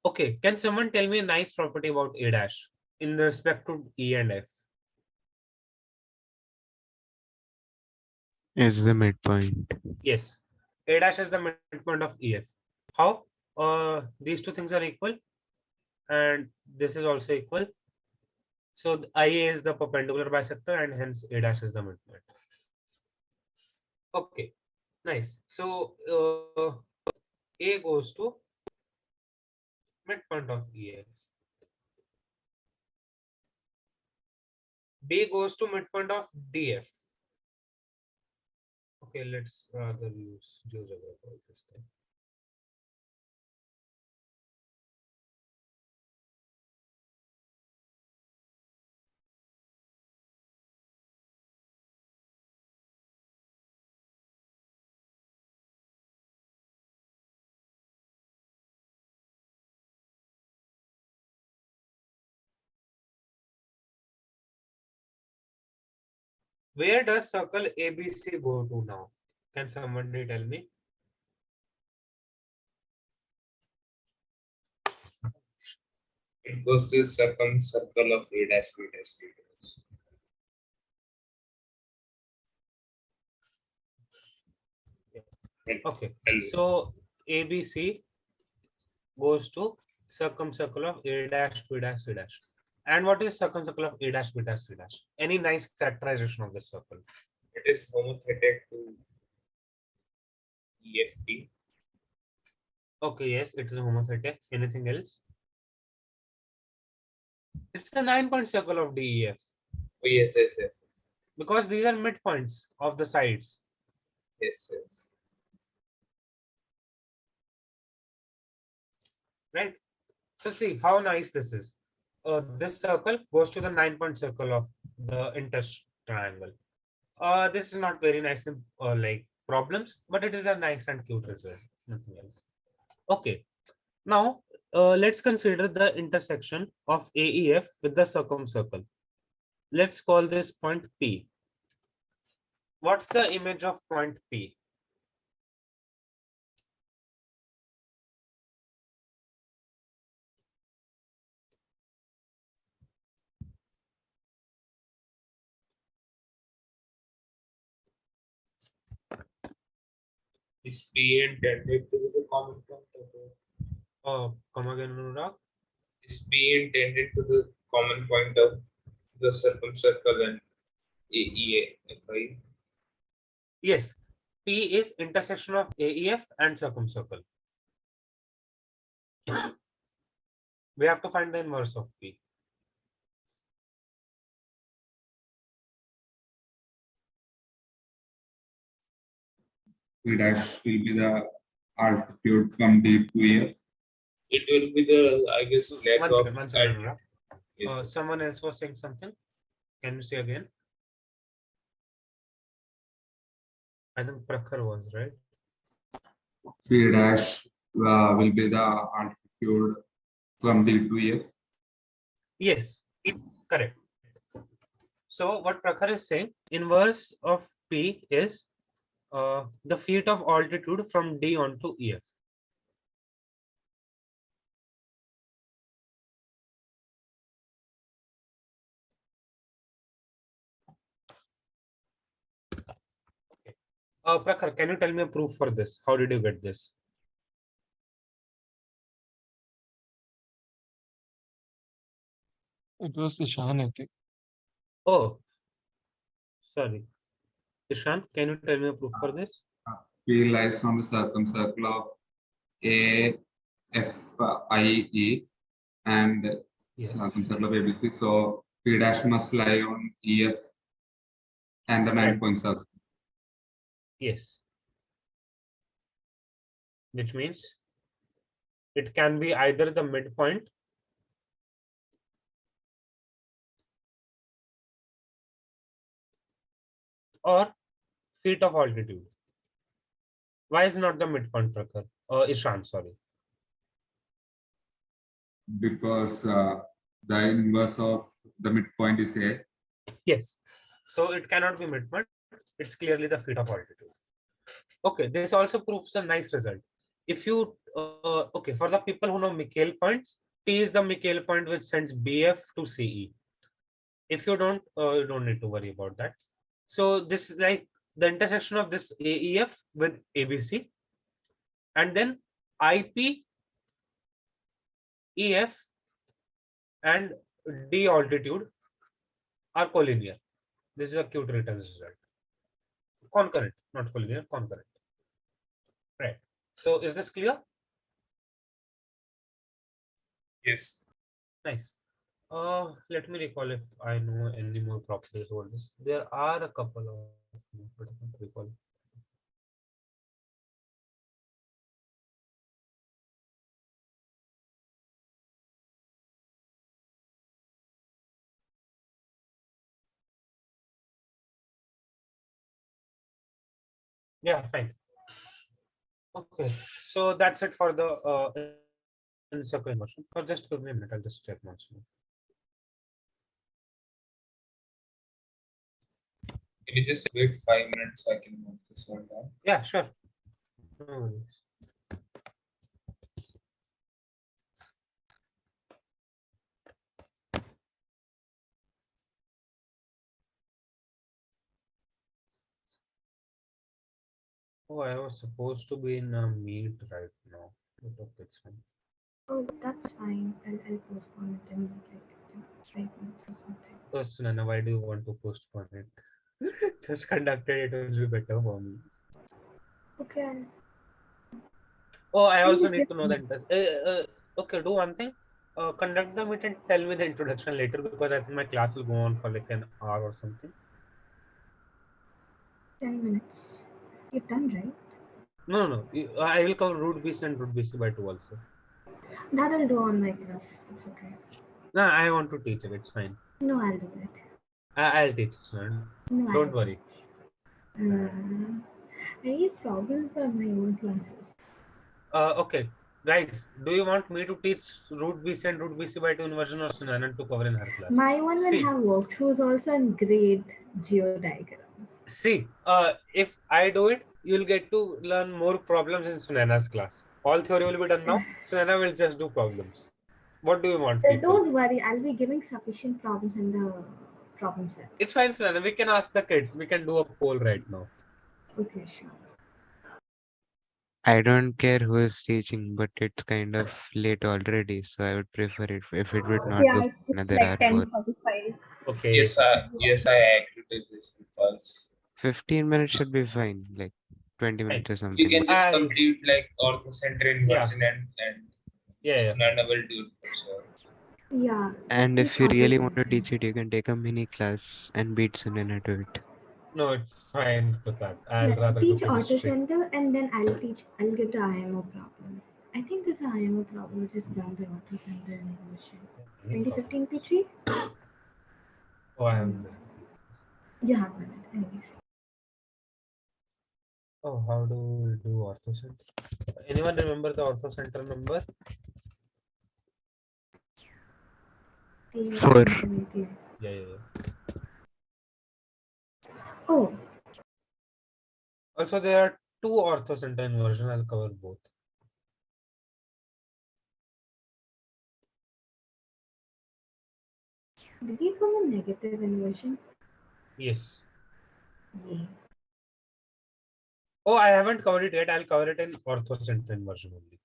Okay, can someone tell me a nice property about A dash in respect to E and F? Is the midpoint. Yes, A dash is the midpoint of EF. How? These two things are equal, and this is also equal. So the IA is the perpendicular bisector, and hence A dash is the midpoint. Okay, nice. So A goes to midpoint of EF. B goes to midpoint of DF. Okay, let's rather use GeoGebra for this thing. Where does circle ABC go to now? Can somebody tell me? It goes to circle of A dash B dash C dash. Okay, L. so ABC goes to circumcircle of A dash B dash C dash. And what is circumcircle of A dash B dash C dash? Any nice characterization of this circle? It is homothetic to EFT. Okay, yes, it is homothetic. Anything else? It's the 9-point circle of DEF Oh, yes, yes, yes, yes, because these are midpoints of the sides. yes, yes. Right? So see how nice this is. This circle goes to the 9-point circle of the interest triangle. This is not very nice in like problems, but it is a nice and cute result. Nothing else. Okay. Now let's consider the intersection of AEF with the circumcircle. Let's call this point P. What's the image of point P? Is P intended to be the common point of the Come again, Anurag. is P intended to the common point of the circumcircle and AEFI? Yes, P is intersection of AEF and circumcircle. We have to find the inverse of P. P dash will be the altitude from D to F. It will be the, I guess, leg One of second, Anurag. Yes, sir. Someone else was saying something. Can you say again? I think Prakhar was right. P dash will be the altitude from D to F. Yes, correct. So what Prakhar is saying, inverse of P is the feet of altitude from D onto EF. Okay. Prakhar, can you tell me a proof for this? How did you get this? It was Ishan, I think. Oh, sorry. Ishan, can you tell me a proof for this? P lies on the circumcircle of A F I E and Yes. circumcircle of ABC. So P dash must lie on EF and the 9-point circle. Yes. Which means it can be either the midpoint or feet of altitude? Why is not the midpoint Prakhar? Ishan, sorry. Because the inverse of the midpoint is A. Yes. So it cannot be midpoint. It's clearly the feet of altitude. Okay, this also proves a nice result. If you okay, for the people who know Mikhail points, T is the Mikhail point which sends BF to CE. If you don't need to worry about that. So this is like the intersection of this AEF with ABC, and then IP, EF, and D altitude are collinear. This is a cute return result. Concurrent, not collinear, concurrent. Right. So is this clear? Yes. Nice. Let me recall if I know any more properties over this. There are a couple of more, but I can't recall. Yeah, fine. Okay, so that's it for the in-circle inversion. For just give me a minute, I'll just check once more. Can you just wait 5 minutes so I can note this one down? Yeah, sure. No worries. Oh, I was supposed to be in a meet right now. But okay, it's fine. Oh, that's fine. I'll postpone it in like 5 minutes or something. Oh, Sunana, why do you want to postpone it? Just conducted it will be better for me. Okay. Oh, I Can you also just need give to know me- that. Okay, do one thing. Conduct the meet and tell me the introduction later because I think my class will go on for like an hour or something. 10 minutes. You're done, right? No. I will cover root BC and root BC by 2 also. That I'll do on my class. It's okay. No, I want to teach it. It's fine. No, I'll do it. I'll teach it, son. No, Don't I'll worry. I have problems for my own classes. Okay, guys, do you want me to teach root BC and root BC by 2 inversion or Sunanan to cover in her class? My one will See, have walkthroughs also and great geodiagrams. if I do it, you'll get to learn more problems in Sunana's class. All theory will be done now. Sunana will just do problems. What do you want, people? Don't worry, I'll be giving sufficient problems in the problem set. It's fine, Sunana. We can ask the kids. We can do a poll right now. Okay, sure. I don't care who is teaching, but it's kind of late already, so I would prefer it if it would not go Yeah, for it's another hour like more. 10:45. Okay. Yes, I agree to this because 15 minutes should be fine, like 20 minutes or you something. can just I- complete like orthocenter inversion and Yeah. Snana will do it for sure. Yeah. And teach if you really want to orthocenter. teach it, you can take a mini class and beat Sunana to it. No, it's fine for that. I'll Yeah, rather teach do chemistry. orthocenter and then I'll give the IMO problem. I think there's an IMO problem which is done the orthocenter inversion. 2015 P3? Oh, I haven't done it. You have done it, anyways. Oh, how do we do orthocenter? Anyone remember the orthocenter number? 4. Yeah. Oh, Also, there are 2 orthocenter inversion. I'll cover both. did he come a negative inversion? Yes. Yeah. Oh, I haven't covered it yet. I'll cover it in orthocenter inversion only.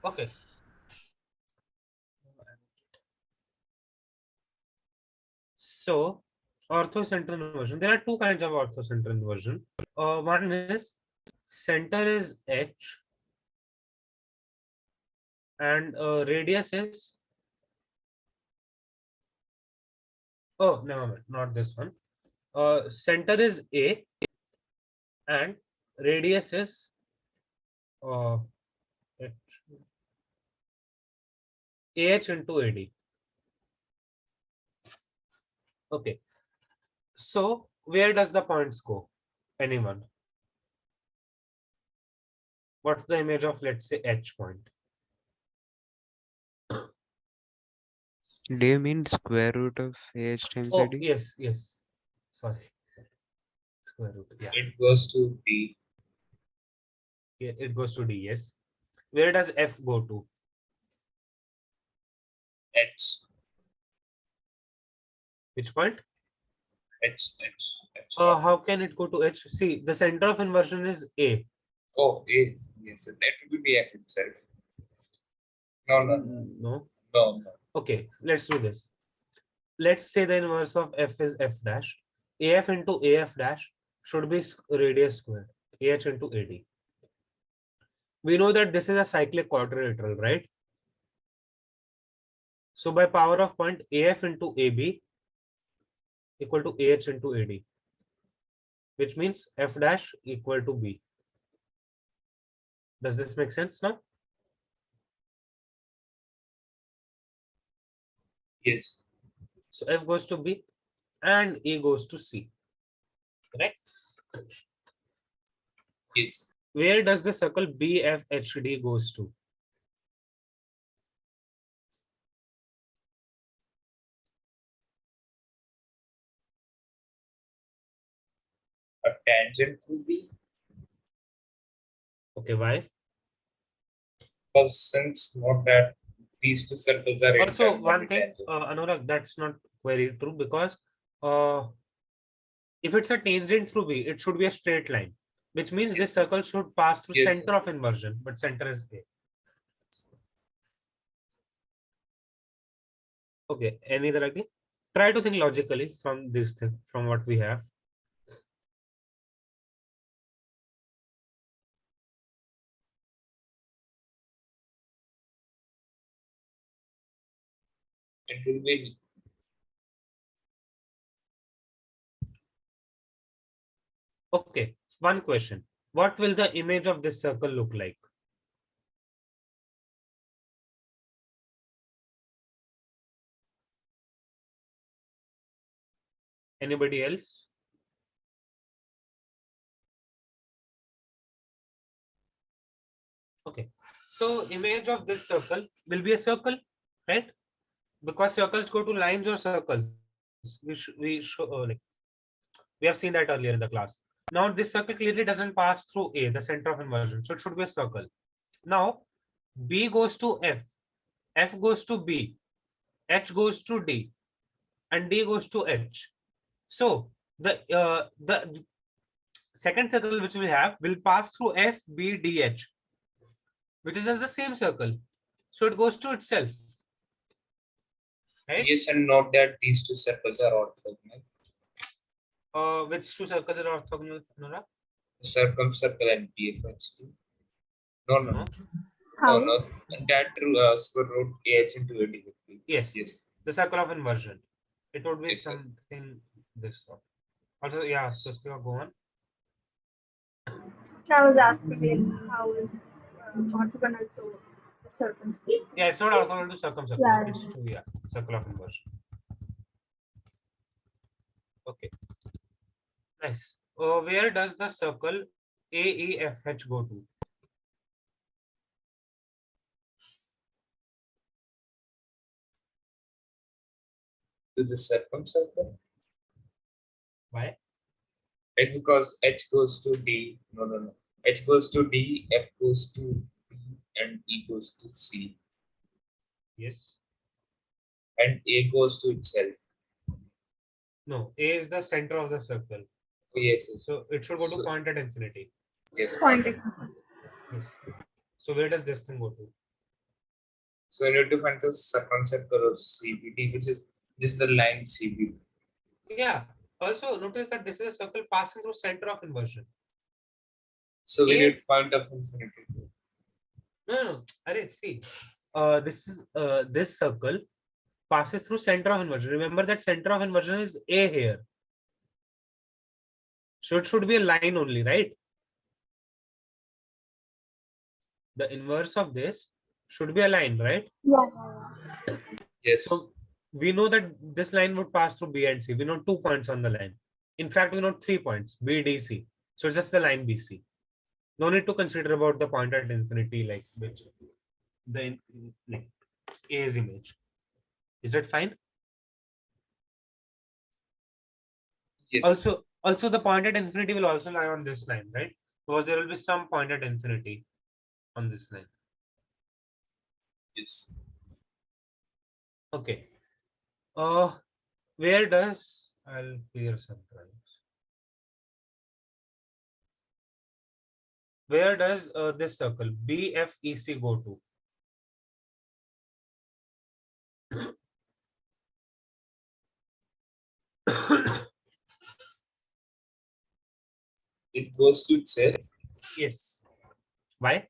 Okay. So, orthocenter inversion. There are 2 kinds of orthocenter inversion. One is center is H and radius is. Oh, never mind. Not this one. Center is A and radius is H. AH into AD. Okay. So where does the points go? Anyone? What's the image of, let's say, H point? Do you mean square root of AH times Oh, AD? yes, yes. Sorry. Square root. Yeah. It goes to B. It goes to D. Yes. Where does F go to? H. Which point? H. H. H. How can it go to H? See, the center of inversion is A. Oh, A. Yes, that will be F itself. No, no, No. no, no. Okay, let's do this. Let's say the inverse of F is F dash. AF into AF dash should be radius squared. AH into AD. We know that this is a cyclic quadrilateral, right? So by power of point, AF into AB equal to AH into AD, which means F dash equal to B. Does this make sense now? Yes. So F goes to B and E goes to C. Correct? Yes. Where does the circle BFHD goes to? A tangent to B. Okay, why? Because since not that these two circles are Also, internally one thing, tangent. Anurag, that's not very true because uh, if it's a tangent through B, it should be a straight line, which means this Yes, circle yes. should pass through Yes, center yes. of inversion, but center is A. Okay, any other idea? Try to think logically from this thing, from what we have. It will be Okay, one question. What will the image of this circle look like? Anybody else? Okay, so image of this circle will be a circle, right? Because circles go to lines or circles. We have seen that earlier in the class. Now this circle clearly doesn't pass through A, the center of inversion, so it should be a circle. Now B goes to F, F goes to B, H goes to D, and D goes to H. So the second circle which we have will pass through F, B, D, H, which is just the same circle. So it goes to itself. Right? yes, and note that these two circles are orthogonal. Which two circles are orthogonal, Nora? The circumcircle and BFHD. No, no, No. no, no. That square root AH into AD would be. Yes. Yes. The circle of inversion. It would be Yes, yes. something this sort. Also, yeah, so still go on. I was asking him how is orthogonal to the circumstance. Yeah, it's not orthogonal to circumcircle. Yeah. It's to, yeah, circle of inversion. Okay. Nice. Where does the circle AEFH go to? To the circumcircle. Why? Right, because H goes to D. No, no, no. H goes to D, F goes to B, and E goes to C. Yes. And A goes to itself. No, A is the center of the circle. Oh, yes, yes. So it should go to So- point at infinity. Yes. Pointing. Yes. So where does this thing go to? So you need to find the circumcircle of CBD, which is this is the line CB. Yeah. Also notice that this is a circle passing through center of inversion. So we Yes. need point of infinity. No. Array, see. This circle passes through center of inversion. Remember that center of inversion is A here. So it should be a line only, right? The inverse of this should be a line, right? Yeah. Yes. So we know that this line would pass through B and C. We know 2 points on the line. In fact, we know 3 points, B, D, C. So it's just the line BC. No need to consider about the point at infinity, like which the like A's image. Is that fine? Yes. Also the point at infinity will also lie on this line, right? Because there will be some point at infinity on this line. Yes. Okay. Where does I'll clear some lines. Where does this circle BFEC go to? It goes to itself. Yes. Why?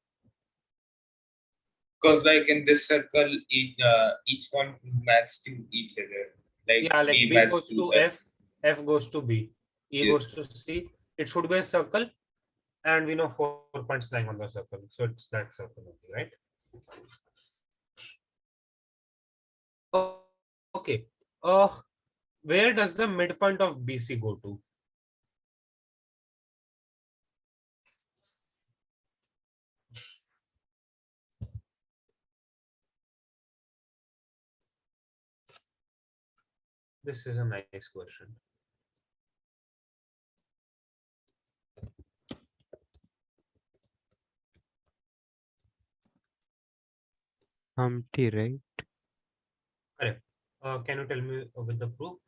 Because like in this circle, each one matches to each other. Like Yeah, like B B matches goes to to F. F goes to B, E goes Yes. to C. It should be a circle, and we know 4 points lying on the circle. So it's that circle only, right? Okay. Where does the midpoint of BC go to? This is a nice question. Humpty, right? Correct. Can you tell me with the proof?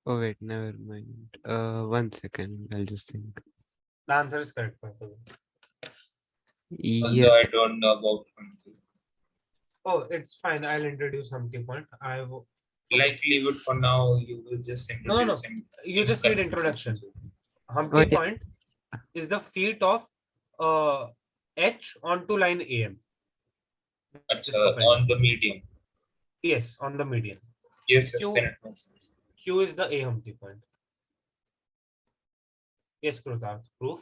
Oh wait, never mind. 1 second. I'll just think. The answer is correct, by the way. Yeah. Although I don't know about Humpty. Oh, it's fine. I'll introduce Humpty point. Like leave it for now. You will just No. introduce him. You just need Confusion. introduction. Oh Humpty yeah. point is the feet of H onto line AM. But This perpendicular. on the medium. Yes, on the median. Yes, yes, Q, then it makes sense. Q is the A Humpty point. Yes, Krutarth. Proof.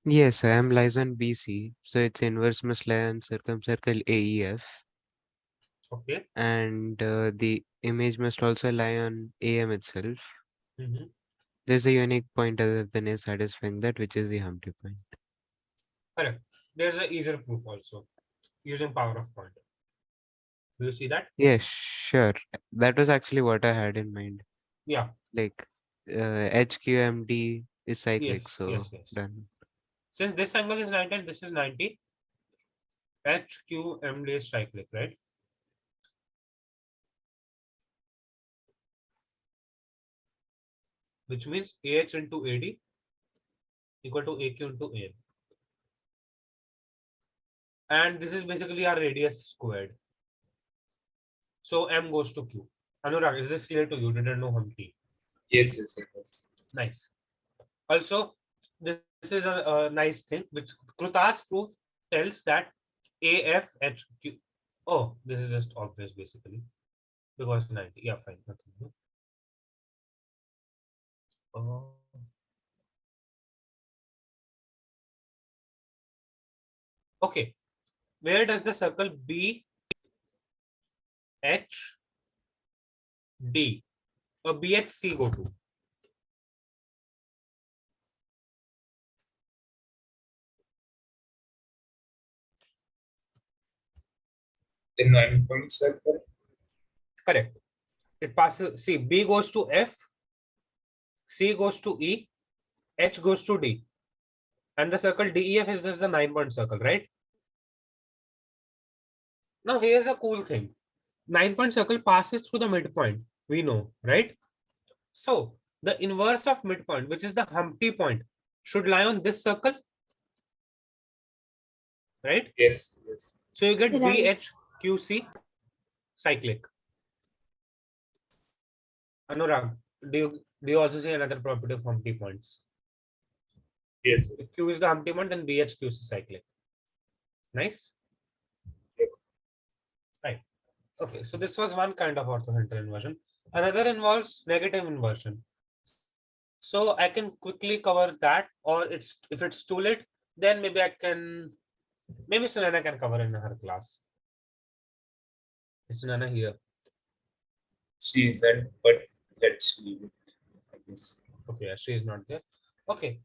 Yes, AM lies on BC, so its inverse must lie on circumcircle AEF, Okay. and the image must also lie on AM itself. Mhm. There's a unique point other than A satisfying that, which is the Humpty point. Correct. There's an easier proof also using power of point. Do you see that? Yes, sure. That was actually what I had in mind. Yeah. Like HQMD is cyclic, Yes. so Yes. done. Since this angle is 90 and this is 90, HQMD is cyclic, right? Which means AH into AD equal to AQ into AM. And this is basically our radius squared. So M goes to Q. Anurag, is this clear to you? Didn't know Humpty. Yes, yes, it was. Nice. Also, this is a nice thing which Krutar's proof tells that AFHQ. Oh, this is just obvious basically because 90. Yeah, fine. Nothing new. Oh. Okay. Where does the circle BHD or BHC go to? The 9-point circle. Correct. It passes. See, B goes to F, C goes to E, H goes to D, and the circle DEF is just the 9-point circle, right? Now here's a cool thing. 9-point circle passes through the midpoint. We know, right? So the inverse of midpoint, which is the Humpty point, should lie on this circle, right? Yes, yes. So you get Right. BHQC cyclic. Anurag, do you also see another property of Humpty points? Yes, If yes. Q is the Humpty point, then BHQC cyclic. Nice. Yep. Right. Okay. So this was one kind of orthocenter inversion. Another involves negative inversion. So I can quickly cover that, or if it's too late, then maybe Maybe Sunana can cover in her class. Is Sunana here? She isn't, but let's leave it. I guess. Okay, she is not there. Okay.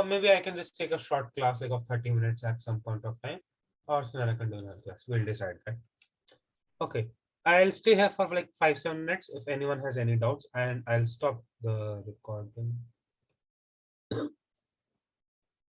Maybe I can just take a short class like of 30 minutes at some point of time, or Sunana can do another class. We'll decide that. Okay. I'll stay here for like 5-7 minutes if anyone has any doubts, and I'll stop the recording.